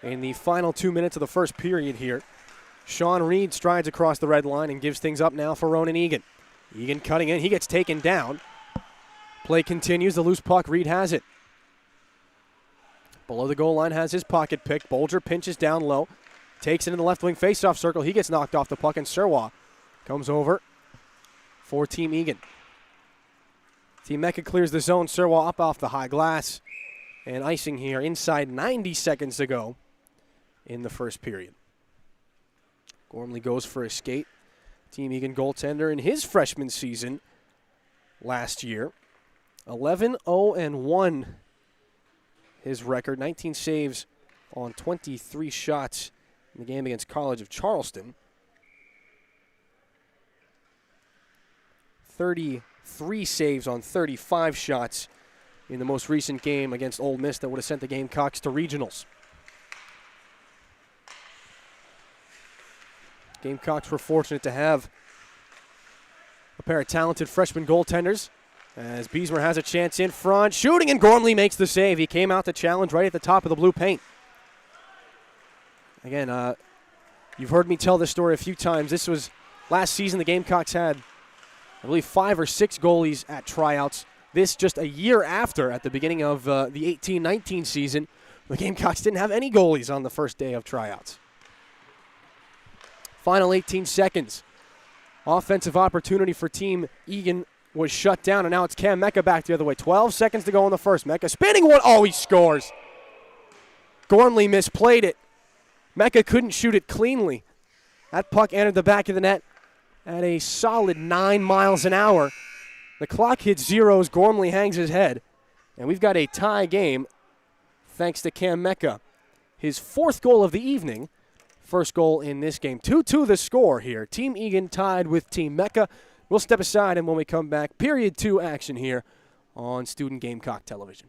Speaker 1: In the final 2 minutes of the first period here, Sean Reed strides across the red line and gives things up now for Ronan Egan. Egan cutting in. He gets taken down. Play continues. The loose puck. Reed has it. Below the goal line has his pocket pick. Bolger pinches down low. Takes it in the left wing faceoff circle. He gets knocked off the puck, and Serwa comes over for Team Egan. Team Mecca clears the zone. Serwa up off the high glass. And icing here inside 90 seconds to go in the first period. Gormley goes for a skate. Team Egan goaltender in his freshman season last year. 11-0-1 his record. 19 saves on 23 shots in the game against College of Charleston. 33 saves on 35 shots in the most recent game against Ole Miss that would have sent the Gamecocks to regionals. Gamecocks were fortunate to have a pair of talented freshman goaltenders as Beesmer has a chance in front. Shooting, and Gormley makes the save. He came out to challenge right at the top of the blue paint. Again, you've heard me tell this story a few times. This was last season. The Gamecocks had, I believe, 5 or 6 goalies at tryouts. This just a year after, at the beginning of the 18-19 season, the Gamecocks didn't have any goalies on the first day of tryouts. Final 18 seconds. Offensive opportunity for Team Egan was shut down, and now it's Cam Mecca back the other way. 12 seconds to go in the first. Mecca spinning one. Oh, he scores. Gormley misplayed it. Mecca couldn't shoot it cleanly. That puck entered the back of the net at a solid 9 miles an hour. The clock hits zeros. Gormley hangs his head. And we've got a tie game thanks to Cam Mecca. His 4th goal of the evening. First goal in this game. 2-2 the score here. Team Egan tied with Team Mecca. We'll step aside, and when we come back, period 2 action here on Student Gamecock Television.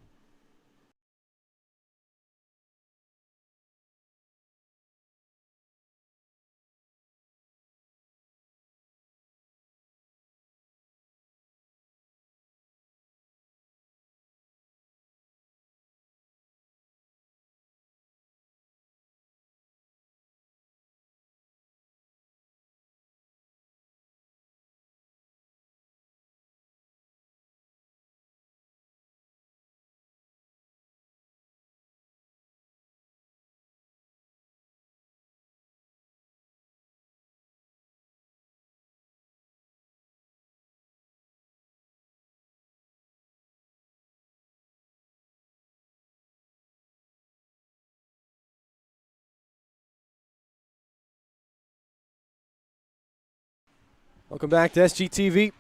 Speaker 1: Welcome back to SGTV.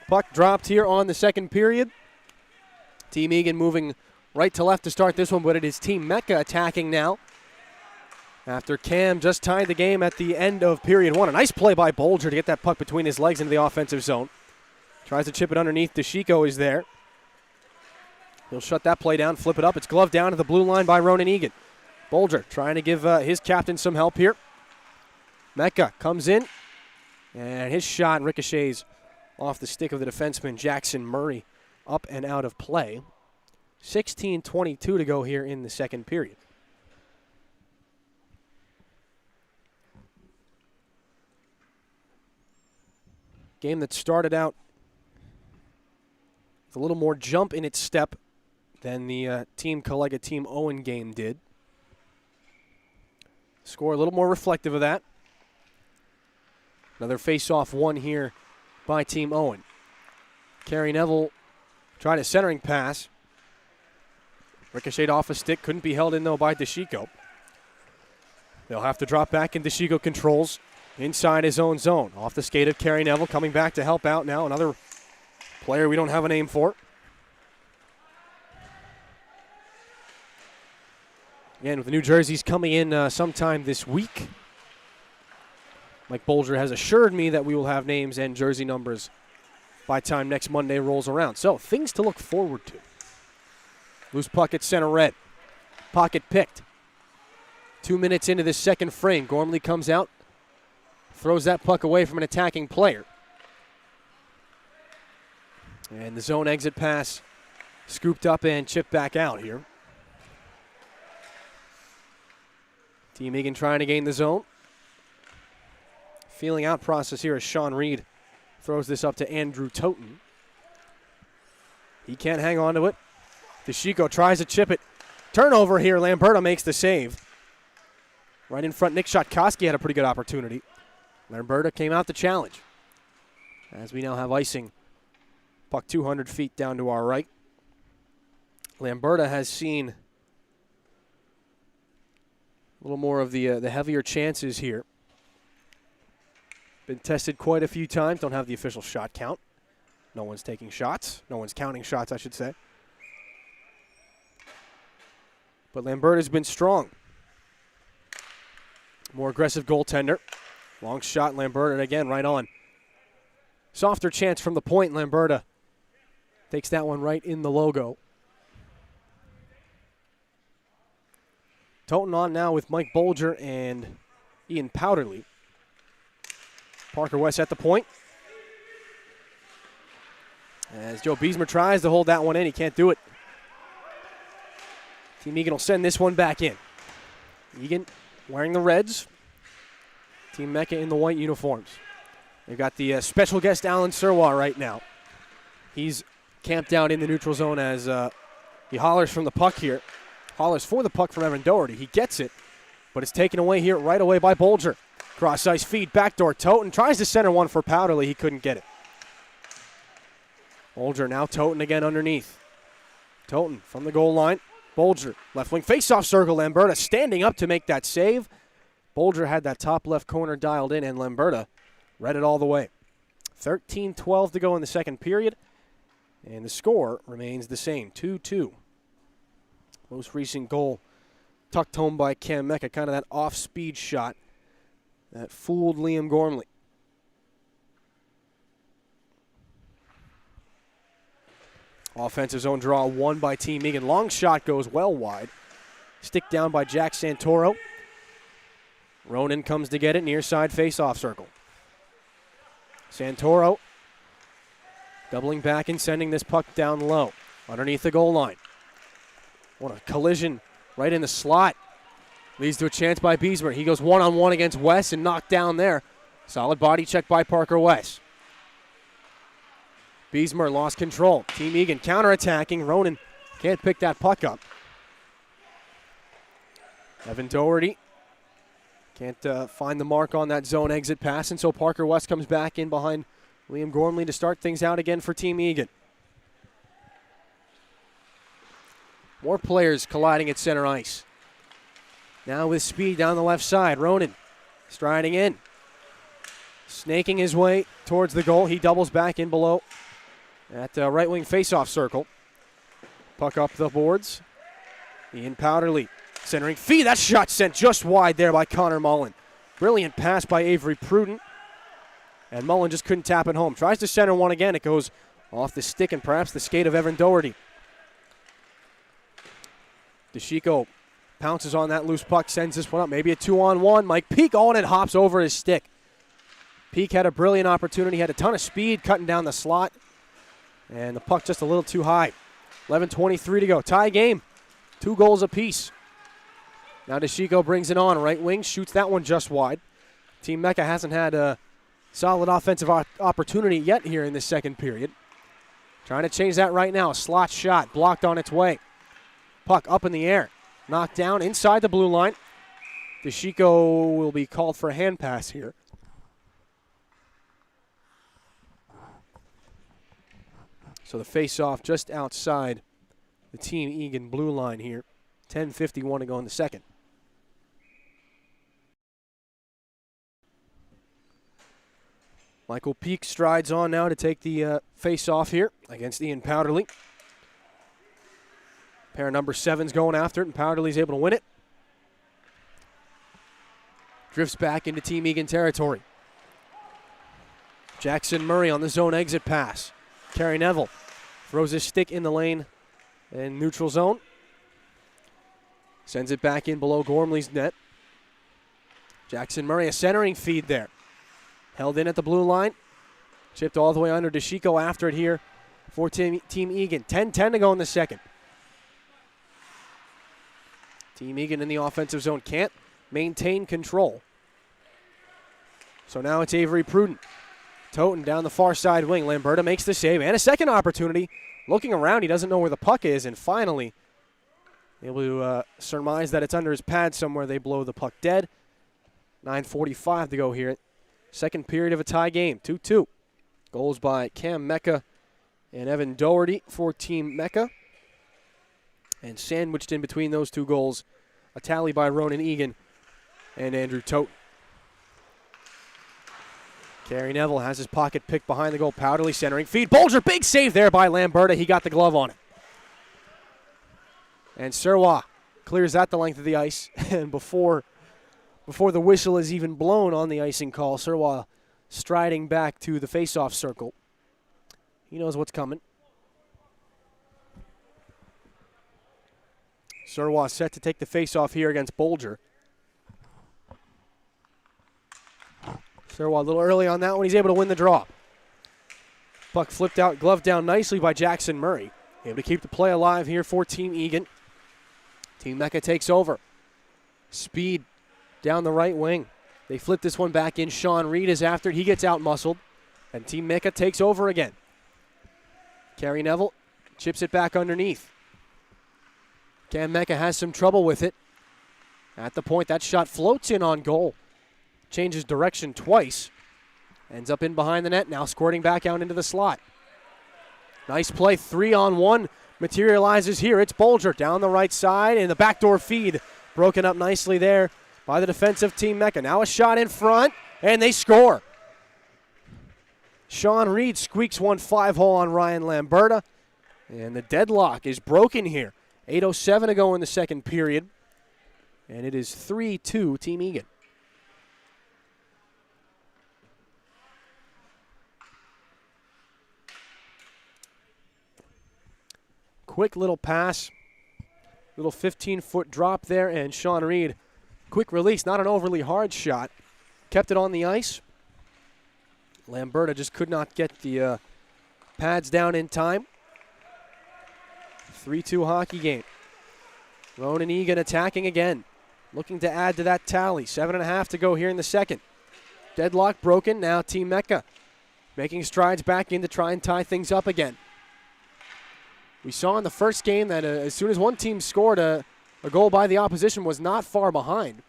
Speaker 1: Puck dropped here on the second period. Team Egan moving right to left to start this one, but it is Team Mecca attacking now. After Cam just tied the game at the end of period 1. A nice play by Bolger to get that puck between his legs into the offensive zone. Tries to chip it underneath. DeChico is there. He'll shut that play down, flip it up. It's gloved down to the blue line by Ronan Egan. Bolger trying to give his captain some help here. Mecca comes in. And his shot ricochets off the stick of the defenseman, Jackson Murray, up and out of play. 16:22 to go here in the second period. Game that started out with a little more jump in its step than the Team Collega, Team Owen game did. Score a little more reflective of that. Another face-off won here by Team Owen. Carey Neville tried a centering pass. Ricocheted off a stick. Couldn't be held in, though, by DeChico. They'll have to drop back, and DeChico controls inside his own zone. Off the skate of Carey Neville, coming back to help out now. Another player we don't have a name for. Again, with the new jerseys coming in sometime this week, Mike Bolger has assured me that we will have names and jersey numbers by the time next Monday rolls around. So, things to look forward to. Loose puck at center red. Pocket picked. 2 minutes into this second frame, Gormley comes out, throws that puck away from an attacking player. And the zone exit pass scooped up and chipped back out here. Team Egan trying to gain the zone. Feeling out process here as Sean Reed throws this up to Andrew Toten. He can't hang on to it. DeChico tries to chip it. Turnover here. Lamberta makes the save. Right in front, Nick Shotkowski had a pretty good opportunity. Lamberta came out to challenge. As we now have icing. Puck 200 feet down to our right. Lamberta has seen a little more of the heavier chances here. Been tested quite a few times. Don't have the official shot count. No one's taking shots. No one's counting shots, I should say. But Lamberta's been strong. More aggressive goaltender. Long shot, Lamberta, and again, right on. Softer chance from the point, Lamberta takes that one right in the logo. Toten on now with Mike Bolger and Ian Powderly. Parker West at the point. As Joe Beesmer tries to hold that one in, he can't do it. Team Egan will send this one back in. Egan wearing the reds. Team Mecca in the white uniforms. They've got the special guest Alan Serwa right now. He's camped out in the neutral zone as he hollers from the puck here. Hollers for the puck from Evan Doherty. He gets it, but it's taken away here right away by Bolger. Cross ice feed, backdoor Toten. Tries to center one for Powderly. He couldn't get it. Bolger now Toten again underneath. Toten from the goal line. Bolger, left wing faceoff circle. Lamberta standing up to make that save. Bolger had that top left corner dialed in, and Lamberta read it all the way. 13-12 to go in the second period, and the score remains the same, 2-2. Most recent goal tucked home by Cam Mecca, kind of that off-speed shot that fooled Liam Gormley. Offensive zone draw won by Team Egan. Long shot goes well wide. Stick down by Jack Santoro. Ronan comes to get it, near side face-off circle. Santoro doubling back and sending this puck down low underneath the goal line. What a collision right in the slot. Leads to a chance by Beesmer. He goes one-on-one against West and knocked down there. Solid body check by Parker West. Beesmer lost control. Team Egan counterattacking. Ronan can't pick that puck up. Evan Doherty can't find the mark on that zone exit pass, and so Parker West comes back in behind Liam Gormley to start things out again for Team Egan. More players colliding at center ice. Now with speed down the left side, Ronan striding in. Snaking his way towards the goal. He doubles back in below at the right wing faceoff circle. Puck up the boards. Ian Powderly centering feed. That shot sent just wide there by Connor Mullen. Brilliant pass by Avery Prudent. And Mullen just couldn't tap it home. Tries to center one again. It goes off the stick and perhaps the skate of Evan Doherty. DeChico pounces on that loose puck, sends this one up. Maybe a 2-on-1. Mike Peake on it, hops over his stick. Peake had a brilliant opportunity, had a ton of speed cutting down the slot. And the puck just a little too high. 11:23 to go. Tie game. 2 goals apiece. Now DeChico brings it on. Right wing shoots that one just wide. Team Mecca hasn't had a solid offensive opportunity yet here in this second period. Trying to change that right now. A slot shot blocked on its way. Puck up in the air. Knocked down inside the blue line. DeChico will be called for a hand pass here. So the face-off just outside the Team Egan blue line here. 10:51 to go in the second. Michael Peak strides on now to take the face-off here against Ian Powderly. Pair number 7's going after it, and Powderly's able to win it. Drifts back into Team Egan territory. Jackson Murray on the zone exit pass. Kerry Neville throws his stick in the lane in neutral zone. Sends it back in below Gormley's net. Jackson Murray, a centering feed there. Held in at the blue line. Chipped all the way under. DeChico after it here for Team Egan. 10-10 to go in the second. Team Egan in the offensive zone can't maintain control. So now it's Avery Pruden. Toten down the far side wing. Lamberta makes the save and a second opportunity. Looking around, he doesn't know where the puck is, and finally able to surmise that it's under his pad somewhere. They blow the puck dead. 9:45 to go here. Second period of a tie game, 2-2. Goals by Cam Mecca and Evan Doherty for Team Mecca. And sandwiched in between those two goals, a tally by Ronan Egan and Andrew Toten. Kerry Neville has his pocket picked behind the goal. Powderly centering feed. Bolger, big save there by Lamberta. He got the glove on it. And Serwa clears that the length of the ice. And before the whistle is even blown on the icing call, Serwa striding back to the face-off circle. He knows what's coming. Serwa set to take the face-off here against Bolger. Serwa a little early on that one. He's able to win the draw. Puck flipped out, gloved down nicely by Jackson Murray. Able to keep the play alive here for Team Egan. Team Mecca takes over. Speed down the right wing. They flip this one back in. Sean Reed is after it. He gets out-muscled. And Team Mecca takes over again. Kerry Neville chips it back underneath. Cam Mecca has some trouble with it. At the point, that shot floats in on goal. Changes direction twice. Ends up in behind the net, now squirting back out into the slot. Nice play, 3-on-1 materializes here. It's Bolger down the right side, and the backdoor feed broken up nicely there by the defensive Team Mecca. Now a shot in front, and they score. Sean Reed squeaks one 5-hole on Ryan Lamberta, and the deadlock is broken here. 8:07 to go in the second period, and it is 3-2 Team Egan. Quick little pass, little 15-foot drop there, and Sean Reed, quick release, not an overly hard shot. Kept it on the ice. Lamberta just could not get the pads down in time. 3-2 hockey game. Ronan Egan attacking again, looking to add to that tally. 7.5 to go here in the second. Deadlock broken, now Team Mecca making strides back in to try and tie things up again. We saw in the first game that as soon as one team scored, a goal by the opposition was not far behind.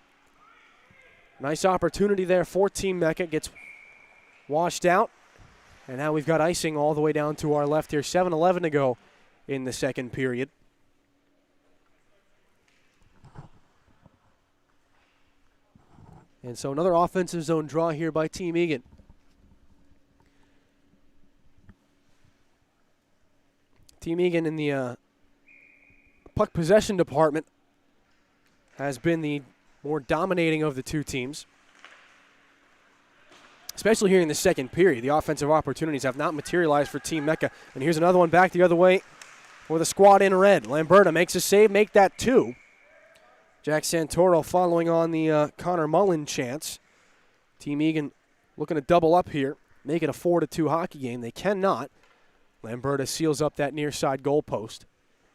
Speaker 1: Nice opportunity there for Team Mecca. Gets washed out. And now we've got icing all the way down to our left here. 7:11 to go in the second period. And so another offensive zone draw here by Team Egan. Team Egan in the puck possession department has been the more dominating of the two teams. Especially here in the second period. The offensive opportunities have not materialized for Team Mecca. And here's another one back the other way for the squad in red. Lamberta makes a save, make that 2. Jack Santoro following on the Connor Mullen chance. Team Egan looking to double up here, make it a 4-2 hockey game. They cannot. Lamberta seals up that near side goal post.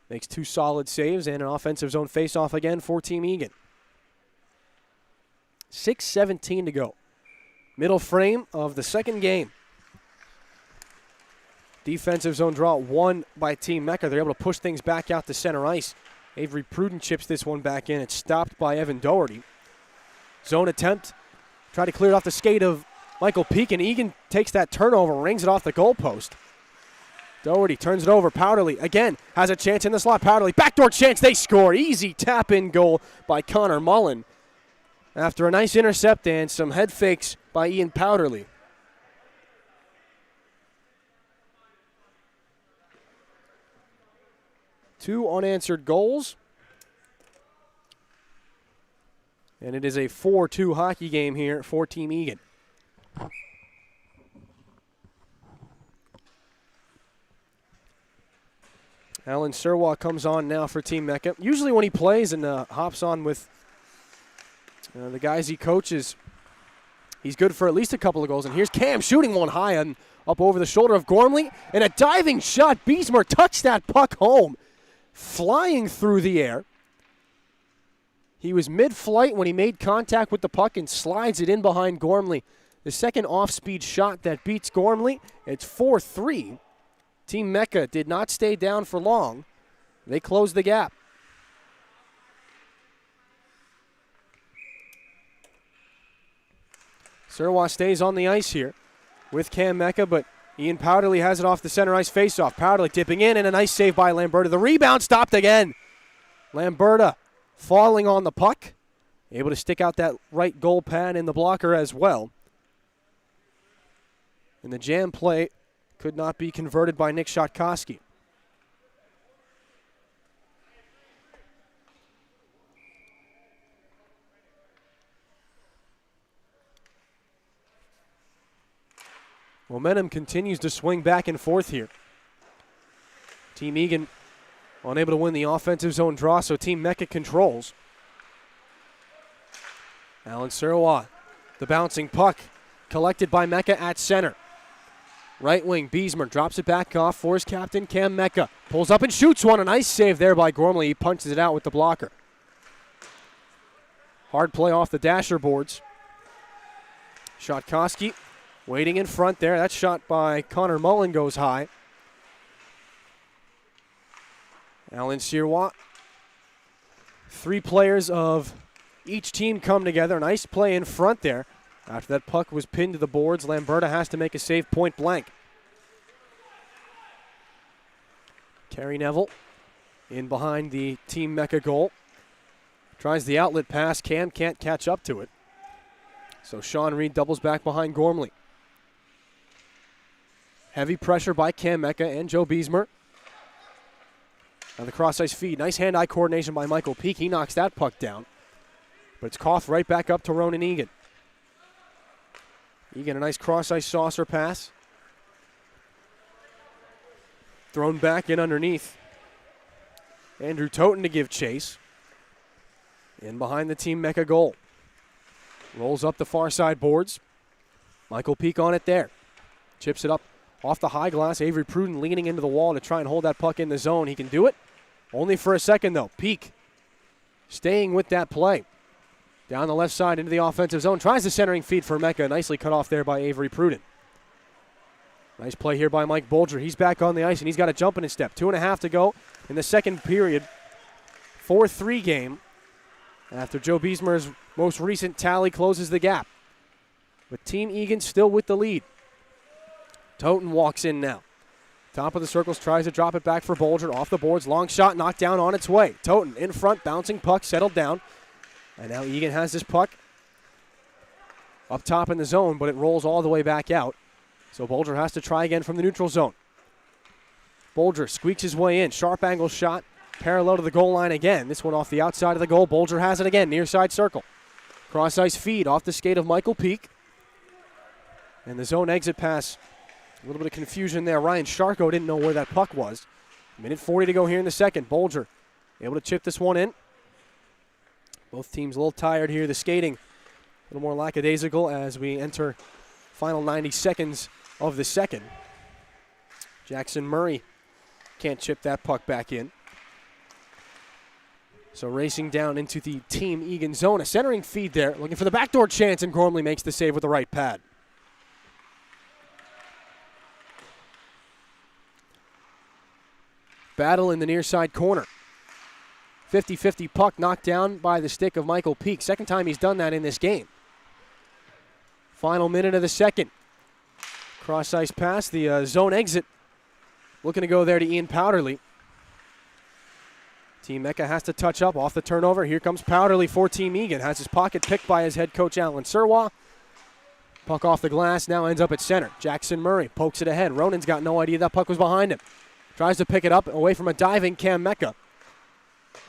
Speaker 1: Makes 2 solid saves and an offensive zone faceoff again for Team Egan. 6:17 to go. Middle frame of the second game. Defensive zone draw won by Team Mecca. They're able to push things back out to center ice. Avery Pruden chips this one back in. It's stopped by Evan Doherty. Zone attempt. Try to clear it off the skate of Michael Peak, and Egan takes that turnover, rings it off the goalpost. Doherty turns it over. Powderly again has a chance in the slot. Powderly, backdoor chance. They score. Easy tap-in goal by Connor Mullen after a nice intercept and some head fakes by Ian Powderly. Two unanswered goals. And it is a 4-2 hockey game here for Team Egan. Alan Serwa comes on now for Team Mecca. Usually when he plays and hops on with the guys he coaches, he's good for at least a couple of goals. And here's Cam shooting one high and up over the shoulder of Gormley. And a diving shot. Beesmer touched that puck home, flying through the air. He was mid-flight when he made contact with the puck and slides it in behind Gormley. The second off-speed shot that beats Gormley. It's 4-3. Team Mecca did not stay down for long. They closed the gap. Serwa stays on the ice here with Cam Mecca, but Ian Powderly has it off the center ice faceoff. Powderly dipping in, and a nice save by Lamberta. The rebound stopped again. Lamberta falling on the puck, able to stick out that right goal pad in the blocker as well. And the jam play could not be converted by Nick Shotkowski. Momentum continues to swing back and forth here. Team Egan unable to win the offensive zone draw, so Team Mecca controls. Alan Serwa, the bouncing puck, collected by Mecca at center. Right wing, Beesmer drops it back off for his captain, Cam Mecca. Pulls up and shoots one. A nice save there by Gormley. He punches it out with the blocker. Hard play off the dasher boards. Shotkowski waiting in front there. That shot by Connor Mullen goes high. Alan Serwa. Three players of each team come together. Nice play in front there. After that puck was pinned to the boards, Lamberta has to make a save point blank. Kerry Neville in behind the Team Mecca goal. Tries the outlet pass. Cam can't catch up to it. So Sean Reed doubles back behind Gormley. Heavy pressure by Cam Mecca and Joe Beesmer. On the cross-ice feed. Nice hand-eye coordination by Michael Peake. He knocks that puck down. But it's coughed right back up to Ronan Egan. Egan, a nice cross-ice saucer pass. Thrown back in underneath. Andrew Toten to give chase. In behind the Team Mecca goal. Rolls up the far side boards. Michael Peake on it there. Chips it up off the high glass. Avery Pruden leaning into the wall to try and hold that puck in the zone. He can do it. Only for a second, though. Peake staying with that play. Down the left side into the offensive zone. Tries the centering feed for Mecca. Nicely cut off there by Avery Pruden. Nice play here by Mike Bolger. He's back on the ice, and he's got a jump in his step. 2.5 to go in the second period. 4-3 game. After Joe Beesmer's most recent tally closes the gap. But Team Egan still with the lead. Toten walks in now. Top of the circles, tries to drop it back for Bolger. Off the boards, long shot, knocked down on its way. Toten in front, bouncing puck, settled down. And now Egan has this puck up top in the zone, but it rolls all the way back out. So Bolger has to try again from the neutral zone. Bolger squeaks his way in. Sharp angle shot, parallel to the goal line again. This one off the outside of the goal. Bolger has it again, near side circle. Cross-ice feed off the skate of Michael Peake. And the zone exit pass. A little bit of confusion there. Ryan Sharko didn't know where that puck was. Minute 40 to go here in the second. Bolger able to chip this one in. Both teams a little tired here. The skating a little more lackadaisical as we enter final 90 seconds of the second. Jackson Murray can't chip that puck back in. So racing down into the Team Egan zone. A centering feed there, looking for the backdoor chance, and Gormley makes the save with the right pad. Battle in the near side corner. 50-50 puck knocked down by the stick of Michael Peake. Second time he's done that in this game. Final minute of the second. Cross-ice pass, the zone exit Looking to go there to Ian Powderly. Team Mecca has to touch up off the turnover. Here comes Powderly for Team Egan. Has his pocket picked by his head coach, Alan Surwa. Puck off the glass, now ends up at center. Jackson Murray pokes it ahead. Ronan's got no idea that puck was behind him. Tries to pick it up away from a diving Cam Mecca.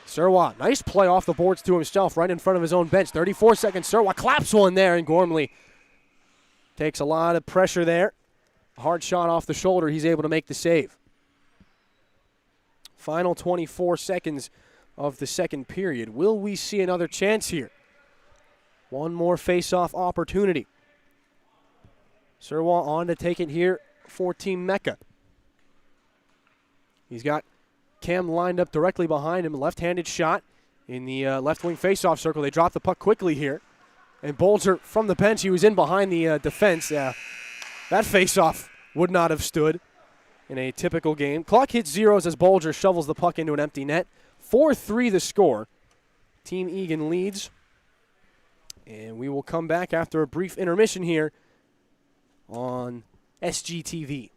Speaker 1: Surwa, nice play off the boards to himself right in front of his own bench. 34 seconds, Surwa claps one there, and Gormley takes a lot of pressure there. Hard shot off the shoulder, he's able to make the save. Final 24 seconds of the second period. Will we see another chance here? One more face-off opportunity. Surwa on to take it here for Team Mecca. He's got Cam lined up directly behind him. Left-handed shot in the left wing face-off circle. They drop the puck quickly here. And Bolger from the bench, he was in behind the defense. That face-off would not have stood in a typical game. Clock hits zeros as Bolger shovels the puck into an empty net. 4-3 the score. Team Egan leads. And we will come back after a brief intermission here on SGTV.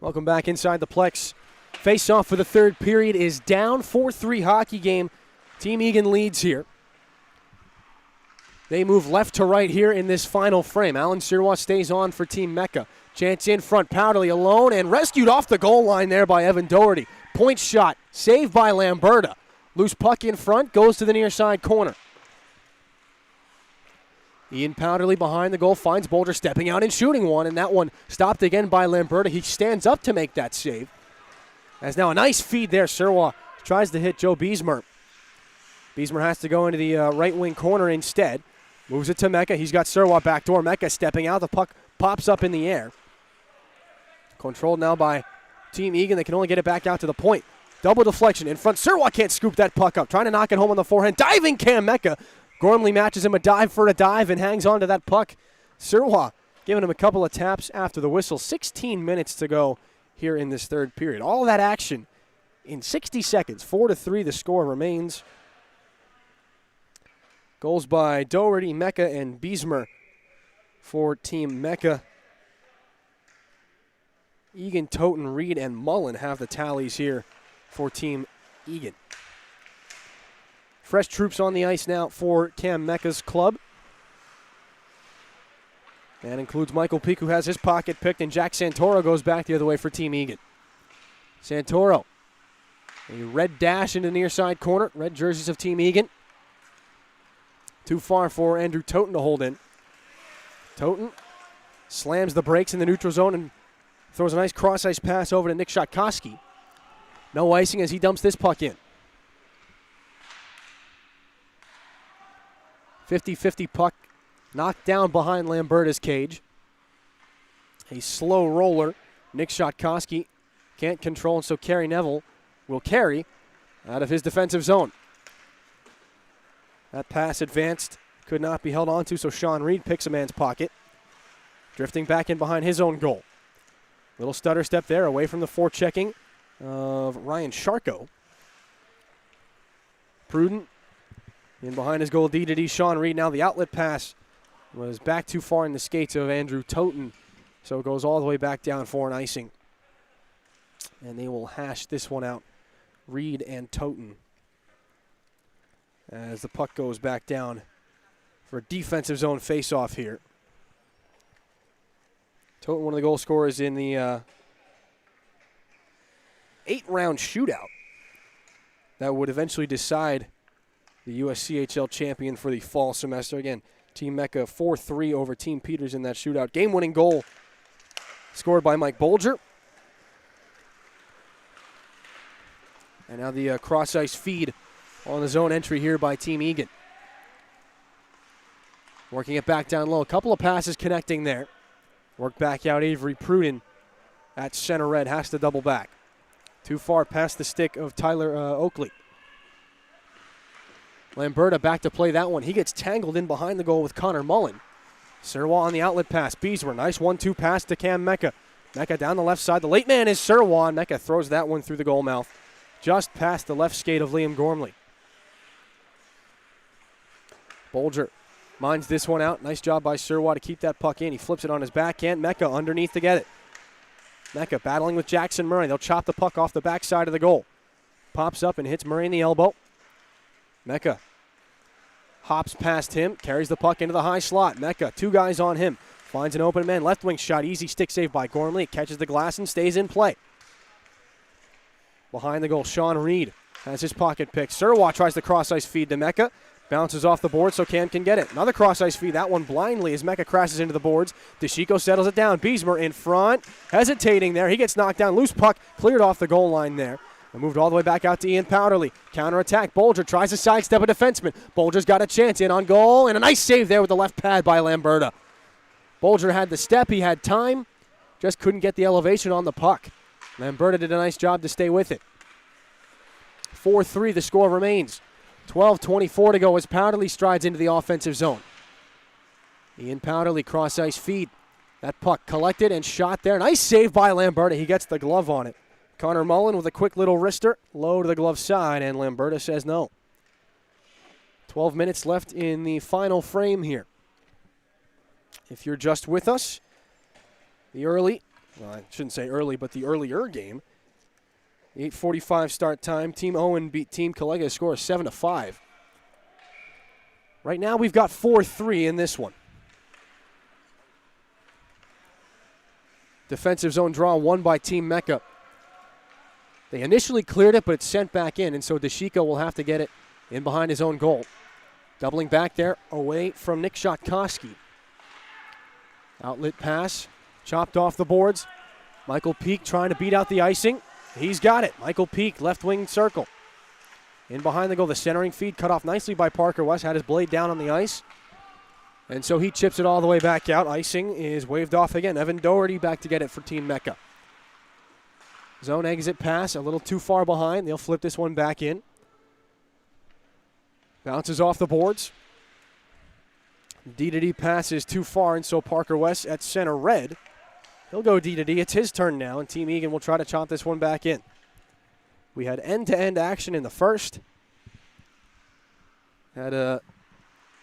Speaker 1: Welcome back inside the Plex. Face-off for the third period is down. 4-3 hockey game. Team Egan leads here. They move left to right here in this final frame. Alan Surwa stays on for Team Mecca. Chance in front, Powderly alone, and rescued off the goal line there by Evan Doherty. Point shot, saved by Lamberta. Loose puck in front, goes to the near side corner. Ian Powderly behind the goal, finds Bolger stepping out and shooting one, and that one stopped again by Lamberta. He stands up to make that save. As now a nice feed there. Surwa tries to hit Joe Beesmer. Beesmer has to go into the right wing corner instead. Moves it to Mecca. He's got Surwa backdoor. Mecca stepping out. The puck pops up in the air. Controlled now by Team Egan. They can only get it back out to the point. Double deflection in front. Surwa can't scoop that puck up. Trying to knock it home on the forehand. Diving Cam Mecca. Gormley matches him a dive for a dive and hangs on to that puck. Surwa giving him a couple of taps after the whistle. 16 minutes to go here in this third period. All of that action in 60 seconds. 4-3 the score remains. Goals by Doherty, Mecca, and Beesmer for Team Mecca. Egan, Toten, Reed, and Mullen have the tallies here for Team Egan. Fresh troops on the ice now for Cam Mecca's club. That includes Michael Peak, who has his pocket picked, and Jack Santoro goes back the other way for Team Egan. Santoro, a red dash into the near side corner. Red jerseys of Team Egan. Too far for Andrew Toten to hold in. Toten slams the brakes in the neutral zone and throws a nice cross-ice pass over to Nick Shatkoski. No icing as he dumps this puck in. 50-50 puck knocked down behind Lamberta's cage. A slow roller. Nick Shatkoski can't control, and so Kerry Neville will carry out of his defensive zone. That pass advanced, could not be held onto, so Sean Reed picks a man's pocket. Drifting back in behind his own goal. Little stutter step there, away from the forechecking of Ryan Sharko. Prudent in behind his goal, D-to-D, Sean Reed. Now the outlet pass was back too far in the skates of Andrew Toten, so it goes all the way back down for an icing. And they will hash this one out, Reed and Toten, as the puck goes back down for a defensive zone faceoff here. Toten, one of the goal scorers in the 8-round shootout that would eventually decide the USCHL champion for the fall semester. Again, Team Mecca 4-3 over Team Peters in that shootout. Game-winning goal scored by Mike Bolger. And now the cross-ice feed on the zone entry here by Team Egan. Working it back down low. A couple of passes connecting there. Work back out Avery Pruden at center red. Has to double back. Too far past the stick of Tyler Oakley. Lamberta back to play that one. He gets tangled in behind the goal with Connor Mullen. Serwa on the outlet pass. Beesmer, nice 1-2 pass to Cam Mecca. Mecca down the left side. The late man is Serwa, and Mecca throws that one through the goal mouth, just past the left skate of Liam Gormley. Bolger minds this one out. Nice job by Serwa to keep that puck in. He flips it on his backhand. Mecca underneath to get it. Mecca battling with Jackson Murray. They'll chop the puck off the backside of the goal. Pops up and hits Murray in the elbow. Mecca hops past him, carries the puck into the high slot. Mecca, two guys on him. Finds an open man. Left wing shot. Easy stick save by Gormley. It catches the glass and stays in play. Behind the goal, Sean Reed has his pocket pick. Serwa tries the cross-ice feed to Mecca. Bounces off the board so Cam can get it. Another cross-ice feed. That one blindly as Mecca crashes into the boards. DeChico settles it down. Beesmer in front. Hesitating there. He gets knocked down. Loose puck cleared off the goal line there. And moved all the way back out to Ian Powderly. Counter-attack. Bolger tries to sidestep a defenseman. Bolger's got a chance in on goal. And a nice save there with the left pad by Lamberta. Bolger had the step. He had time. Just couldn't get the elevation on the puck. Lamberta did a nice job to stay with it. 4-3 the score remains. 12:24 to go as Powderly strides into the offensive zone. Ian Powderly cross-ice feed. That puck collected and shot there. Nice save by Lamberta. He gets the glove on it. Connor Mullen with a quick little wrister. Low to the glove side, and Lamberta says no. 12 minutes left in the final frame here. If you're just with us, the early, well, I shouldn't say early, but the earlier game, 8:45 start time. Team Owen beat Team Collega, score 7-5. Right now we've got 4-3 in this one. Defensive zone draw won by Team Mecca. They initially cleared it, but it's sent back in, and so DeChico will have to get it in behind his own goal. Doubling back there away from Nick Shatkoski. Outlet pass, chopped off the boards. Michael Peak trying to beat out the icing. He's got it. Michael Peak, left wing circle. In behind the goal, the centering feed cut off nicely by Parker West. Had his blade down on the ice. And so he chips it all the way back out. Icing is waved off again. Evan Doherty back to get it for Team Mecca. Zone exit pass, a little too far behind. They'll flip this one back in. Bounces off the boards. D-to-D pass is too far, and so Parker West at center red. He'll go D-to-D. It's his turn now, and Team Egan will try to chop this one back in. We had end-to-end action in the first. Had a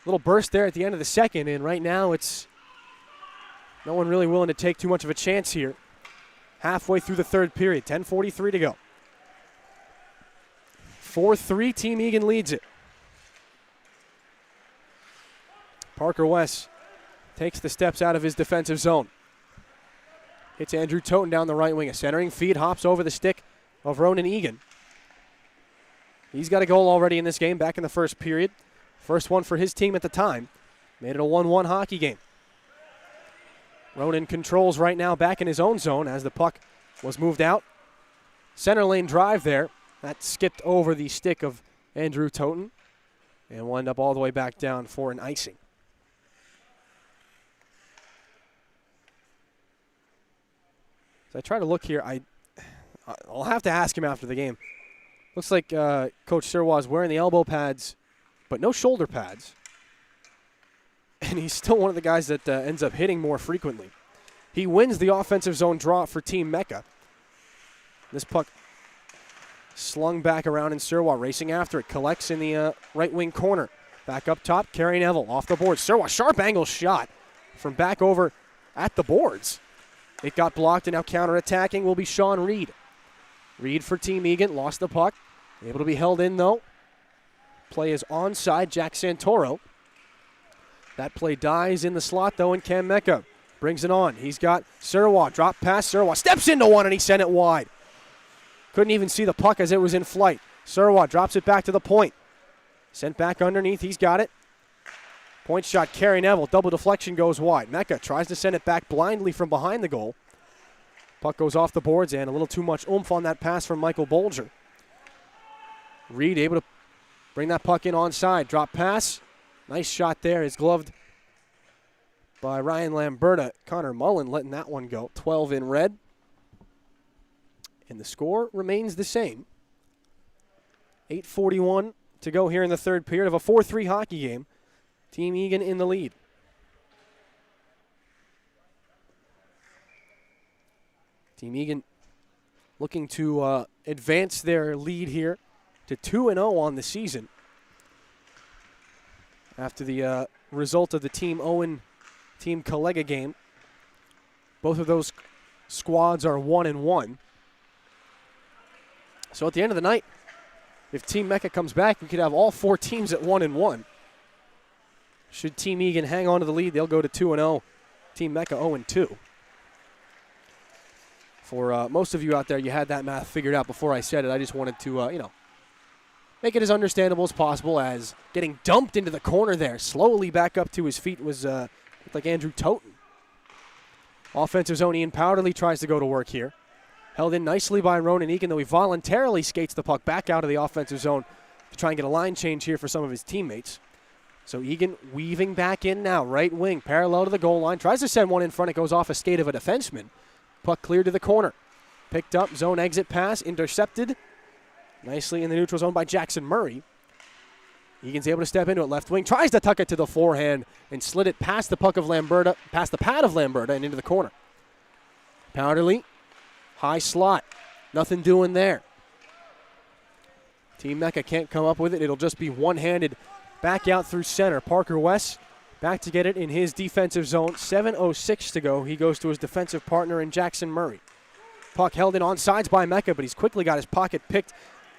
Speaker 1: little burst there at the end of the second, and right now it's no one really willing to take too much of a chance here. Halfway through the third period, 10:43 to go. 4-3, Team Egan leads it. Parker West takes the steps out of his defensive zone. Hits Andrew Toten down the right wing. A centering feed hops over the stick of Ronan Egan. He's got a goal already in this game back in the first period. First one for his team at the time. Made it a 1-1 hockey game. Ronan controls right now back in his own zone as the puck was moved out. Center lane drive there. That skipped over the stick of Andrew Toten and will end up all the way back down for an icing. So I try to look here. I'll have to ask him after the game. Looks like Coach Serwa is wearing the elbow pads, but no shoulder pads. And he's still one of the guys that ends up hitting more frequently. He wins the offensive zone draw for Team Mecca. This puck slung back around, and Serwa racing after it. Collects in the right wing corner. Back up top, Kerry Neville off the board. Serwa, sharp angle shot from back over at the boards. It got blocked, and now counterattacking will be Sean Reed. Reed for Team Egan, lost the puck. Able to be held in, though. Play is onside, Jack Santoro. That play dies in the slot, though, and Cam Mecca brings it on. He's got Surwa, drop pass, Surwa steps into one, and he sent it wide. Couldn't even see the puck as it was in flight. Surwa drops it back to the point. Sent back underneath, he's got it. Point shot, Kerry Neville, double deflection goes wide. Mecca tries to send it back blindly from behind the goal. Puck goes off the boards, and a little too much oomph on that pass from Michael Bolger. Reed able to bring that puck in onside. Drop pass. Nice shot there. Is gloved by Ryan Lamberta. Connor Mullen letting that one go. 12 in red. And the score remains the same. 8:41 to go here in the third period of a 4-3 hockey game. Team Egan in the lead. Team Egan looking to advance their lead here to 2-0 on the season. After the result of the Team Owen, Team Collega game. Both of those squads are 1-1. So at the end of the night, if Team Mecca comes back, we could have all four teams at 1-1. Should Team Egan hang on to the lead, they'll go to 2-0. Team Mecca 0-2. For most of you out there, you had that math figured out before I said it. I just wanted to, make it as understandable as possible, as getting dumped into the corner there. Slowly back up to his feet was looked like Andrew Toten. Offensive zone, Ian Powderly tries to go to work here. Held in nicely by Ronan Egan, though he voluntarily skates the puck back out of the offensive zone to try and get a line change here for some of his teammates. So Egan weaving back in now, right wing, parallel to the goal line. Tries to send one in front. It goes off a skate of a defenseman. Puck cleared to the corner. Picked up, zone exit pass, intercepted. Nicely in the neutral zone by Jackson Murray. Egan's able to step into it, left wing. Tries to tuck it to the forehand and slid it past the puck of Lamberta, past the pad of Lamberta and into the corner. Powderly, high slot. Nothing doing there. Team Mecca can't come up with it. It'll just be one-handed back out through center. Parker West back to get it in his defensive zone. 7:06 to go. He goes to his defensive partner in Jackson Murray. Puck held in onside by Mecca, but he's quickly got his pocket picked.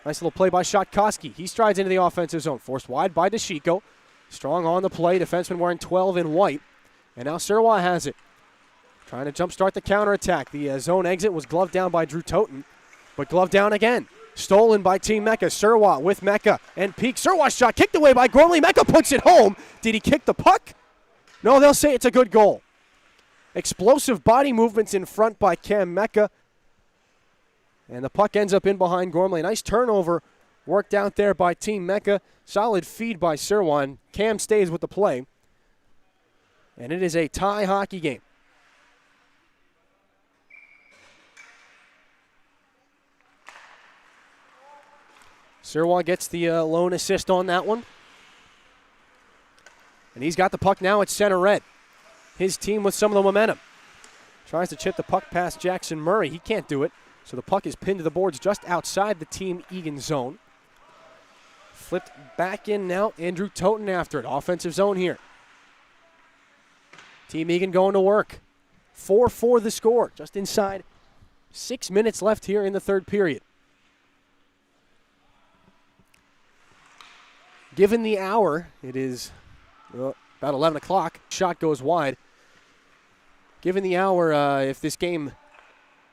Speaker 1: Nice little play by Shotkoski. He strides into the offensive zone. Forced wide by DeShico. Strong on the play. Defenseman wearing 12 in white. And now Surwa has it. Trying to jumpstart the counterattack. The zone exit was gloved down by Drew Toten, but gloved down again. Stolen by Team Mecca. Surwa with Mecca and Peak. Surwa's shot kicked away by Gormley. Mecca puts it home. Did he kick the puck? No, they'll say it's a good goal. Explosive body movements in front by Cam Mecca. And the puck ends up in behind Gormley. Nice turnover worked out there by Team Mecca. Solid feed by Surwa. Cam stays with the play. And it is a tie hockey game. Surwa gets the lone assist on that one. And he's got the puck now at center red. His team with some of the momentum. Tries to chip the puck past Jackson Murray. He can't do it. So the puck is pinned to the boards just outside the Team Egan zone. Flipped back in now. Andrew Toten after it. Offensive zone here. Team Egan going to work. 4-4 the score. Just inside 6 minutes left here in the third period. Given the hour, it is about 11 o'clock. Shot goes wide. Given the hour, if this game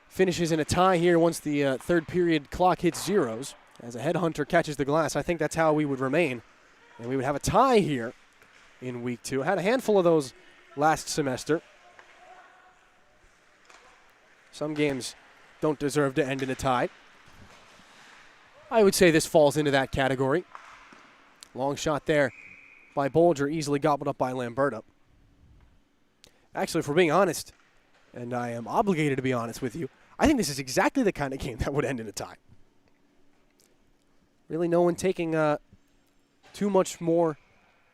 Speaker 1: finishes in a tie here once the third period clock hits zeros, as a headhunter catches the glass, I think that's how we would remain. And we would have a tie here in week 2. Had a handful of those last semester. Some games don't deserve to end in a tie. I would say this falls into that category. Long shot there by Bolger, easily gobbled up by Lamberta. Actually, if we're being honest, and I am obligated to be honest with you, I think this is exactly the kind of game that would end in a tie. Really no one taking too much more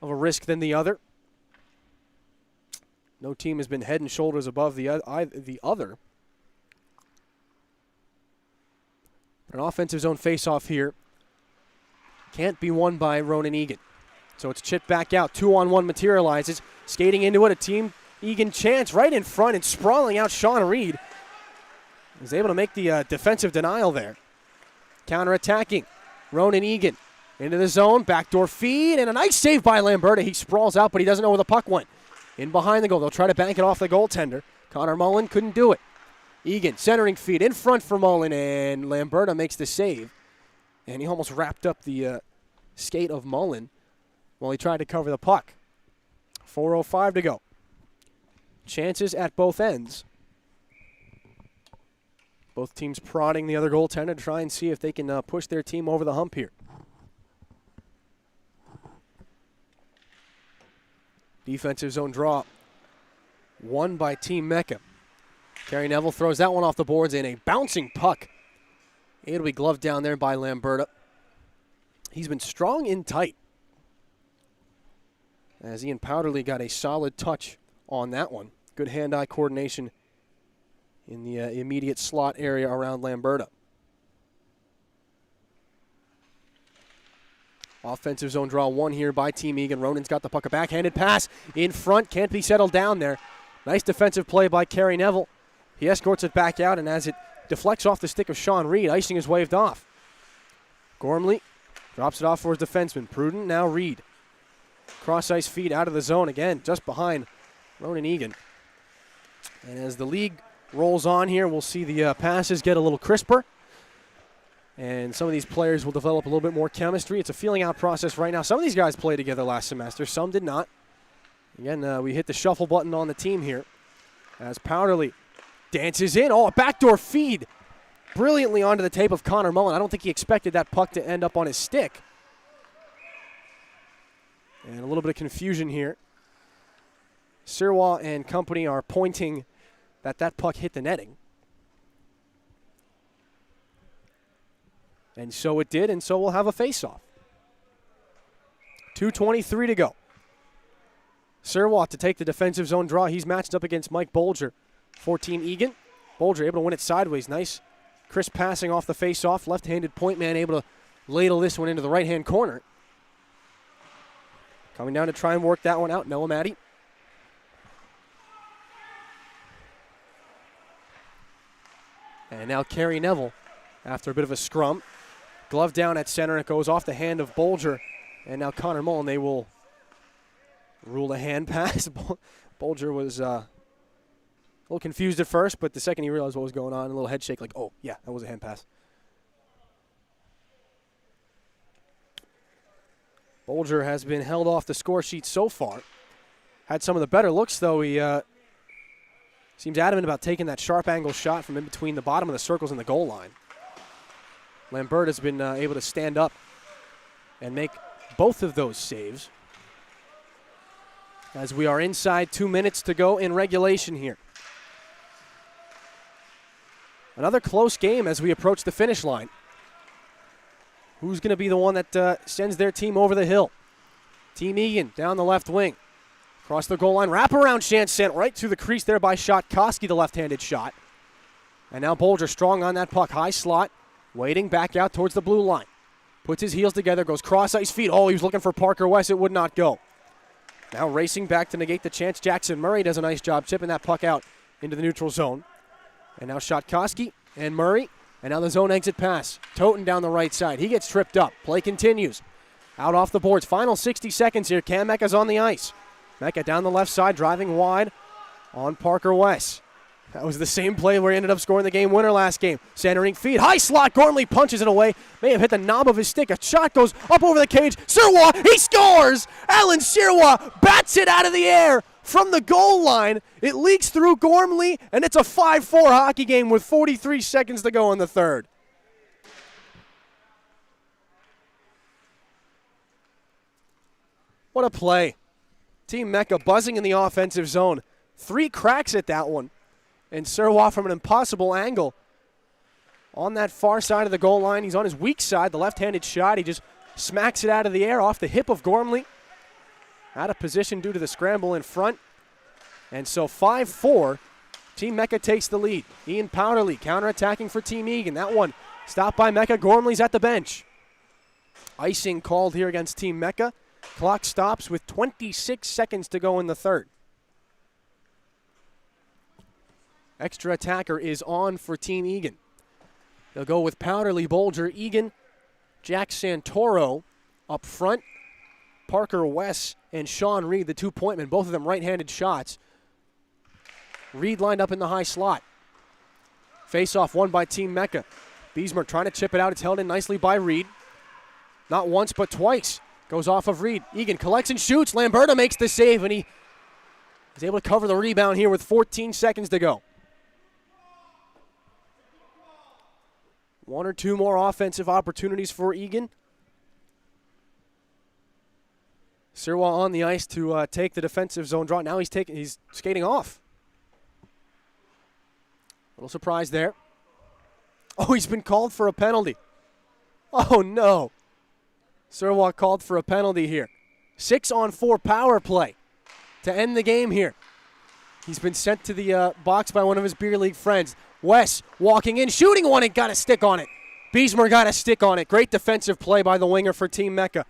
Speaker 1: of a risk than the other. No team has been head and shoulders above the other. But an offensive zone face-off here can't be won by Ronan Egan. So it's chipped back out. 2-on-1 materializes. Skating into it, a Team Egan chance right in front and sprawling out Sean Reed. Was able to make the defensive denial there. Counter-attacking. Ronan Egan into the zone. Backdoor feed, and a nice save by Lamberta. He sprawls out, but he doesn't know where the puck went. In behind the goal. They'll try to bank it off the goaltender. Connor Mullen couldn't do it. Egan, centering feed in front for Mullen, and Lamberta makes the save. And he almost wrapped up the skate of Mullen while he tried to cover the puck. 4:05 to go. Chances at both ends. Both teams prodding the other goaltender to try and see if they can push their team over the hump here. Defensive zone draw. Won by Team Mecca. Kerry Neville throws that one off the boards, and a bouncing puck. It'll be gloved down there by Lamberta. He's been strong in tight, as Ian Powderly got a solid touch on that one. Good hand-eye coordination in the immediate slot area around Lamberta. Offensive zone draw one here by Team Egan. Ronan's got the puck, a backhanded pass in front, can't be settled down there. Nice defensive play by Kerry Neville. He escorts it back out, and as it deflects off the stick of Sean Reed, icing is waved off. Gormley drops it off for his defenseman. Prudent, now Reed. Cross-ice feed out of the zone again, just behind Ronan Egan. And as the league rolls on here, we'll see the passes get a little crisper. And some of these players will develop a little bit more chemistry. It's a feeling out process right now. Some of these guys played together last semester. Some did not. Again, we hit the shuffle button on the team here as Powderly dances in. Oh, a backdoor feed brilliantly onto the tape of Connor Mullen. I don't think he expected that puck to end up on his stick. And a little bit of confusion here. Sirois and company are pointing that that puck hit the netting. And so it did, and so we'll have a face-off. 2:23 to go. Sirois to take the defensive zone draw. He's matched up against Mike Bolger for Team Egan. Bolger able to win it sideways. Nice crisp passing off the face-off. Left-handed point man able to ladle this one into the right-hand corner. Coming down to try and work that one out, Noah Matty. And now Kerry Neville, after a bit of a scrum. Glove down at center, it goes off the hand of Bolger. And now Connor Mullen, they will rule a hand pass. Bolger was a little confused at first, but the second he realized what was going on, a little head shake like, oh, yeah, that was a hand pass. Bolger has been held off the score sheet so far. Had some of the better looks, though. He seems adamant about taking that sharp angle shot from in between the bottom of the circles and the goal line. Lambert has been able to stand up and make both of those saves. As we are inside 2 minutes to go in regulation here. Another close game as we approach the finish line. Who's going to be the one that sends their team over the hill? Team Egan down the left wing. Across the goal line, wraparound chance sent right through the crease there by Shotkoski, the left-handed shot. And now Bolger strong on that puck, high slot, waiting back out towards the blue line. Puts his heels together, goes cross-ice feed. Oh, he was looking for Parker West, it would not go. Now racing back to negate the chance, Jackson Murray does a nice job chipping that puck out into the neutral zone. And now Shotkoski and Murray, and now the zone exit pass. Toten down the right side, he gets tripped up. Play continues. Out off the boards, final 60 seconds here. Cam Mecca's on the ice. Mecca down the left side, driving wide on Parker West. That was the same play where he ended up scoring the game winner last game. Centering feed, high slot, Gormley punches it away. May have hit the knob of his stick. A shot goes up over the cage. Sirois, he scores! Alan Sirois bats it out of the air from the goal line. It leaks through Gormley, and it's a 5-4 hockey game with 43 seconds to go in the third. What a play. Team Mecca buzzing in the offensive zone. 3 cracks at that one. And Sirois from an impossible angle on that far side of the goal line. He's on his weak side, the left-handed shot. He just smacks it out of the air off the hip of Gormley. Out of position due to the scramble in front. And so 5-4, Team Mecca takes the lead. Ian Powderly counterattacking for Team Egan. That one stopped by Mecca. Gormley's at the bench. Icing called here against Team Mecca. Clock stops with 26 seconds to go in the third. Extra attacker is on for Team Egan. They'll go with Powderly, Bolger, Egan, Jack Santoro up front. Parker West and Sean Reed, the 2-point men, both of them right-handed shots. Reed lined up in the high slot. Face-off won by Team Mecca. Beesmer trying to chip it out. It's held in nicely by Reed. Not once, but twice. Goes off of Reed. Egan collects and shoots. Lamberta makes the save, and he is able to cover the rebound here with 14 seconds to go. One or two more offensive opportunities for Egan. Sirwa on the ice to take the defensive zone draw. Now he's skating off. Little surprise there. Oh, he's been called for a penalty. Oh, no. Sirwa called for a penalty here. 6-on-4 power play to end the game here. He's been sent to the box by one of his beer league friends. Wes walking in, shooting one, and got a stick on it. Beesmer got a stick on it. Great defensive play by the winger for Team Mecca.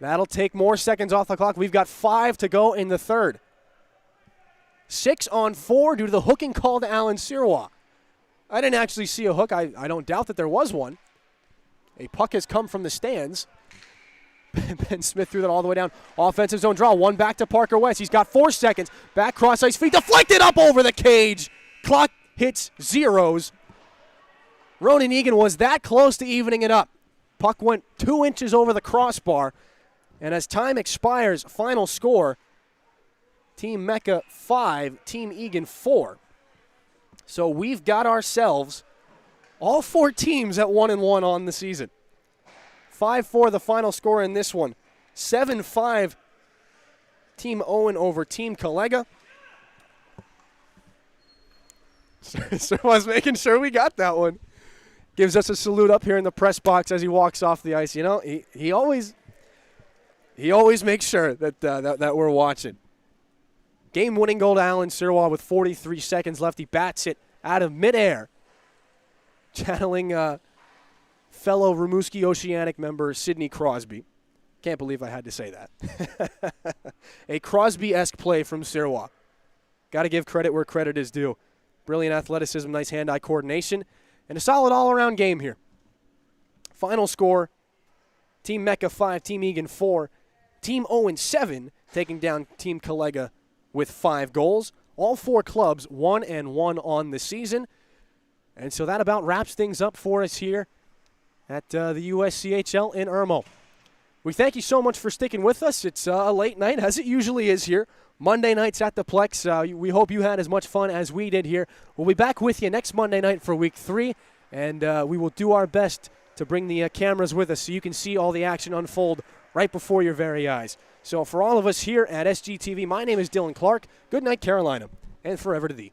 Speaker 1: That'll take more seconds off the clock. We've got 5 to go in the third. 6-on-4 due to the hooking call to Alan Sirwa. I didn't actually see a hook. I don't doubt that there was one. A puck has come from the stands. Ben Smith threw that all the way down. Offensive zone draw. One back to Parker West. He's got 4 seconds. Back cross ice feed. Deflected up over the cage. Clock hits zeros. Ronan Egan was that close to evening it up. Puck went 2 inches over the crossbar. And as time expires, final score, Team Mecca 5, Team Egan 4. So we've got ourselves all 4 teams at 1-1 on the season. 5-4 the final score in this one. 7-5 Team Owen over Team Collega. So I was making sure we got that one. Gives us a salute up here in the press box as he walks off the ice. You know, he always makes sure that we're watching. Game-winning goal to Alan Sirwa with 43 seconds left. He bats it out of midair, channeling fellow Rimouski Oceanic member Sidney Crosby. Can't believe I had to say that. A Crosby-esque play from Sirwa. Got to give credit where credit is due. Brilliant athleticism, nice hand-eye coordination, and a solid all-around game here. Final score, Team Mecca 5, Team Egan 4, Team Owen 7, taking down Team Collega with 5 goals. All 4 clubs 1-1 on the season. And so that about wraps things up for us here at the USCHL in Irmo. We thank you so much for sticking with us. It's a late night, as it usually is here. Monday nights at the Plex. We hope you had as much fun as we did here. We'll be back with you next Monday night for Week 3, and we will do our best to bring the cameras with us so you can see all the action unfold right before your very eyes. So for all of us here at SGTV, my name is Dillon Clark. Good night, Carolina, and forever to thee.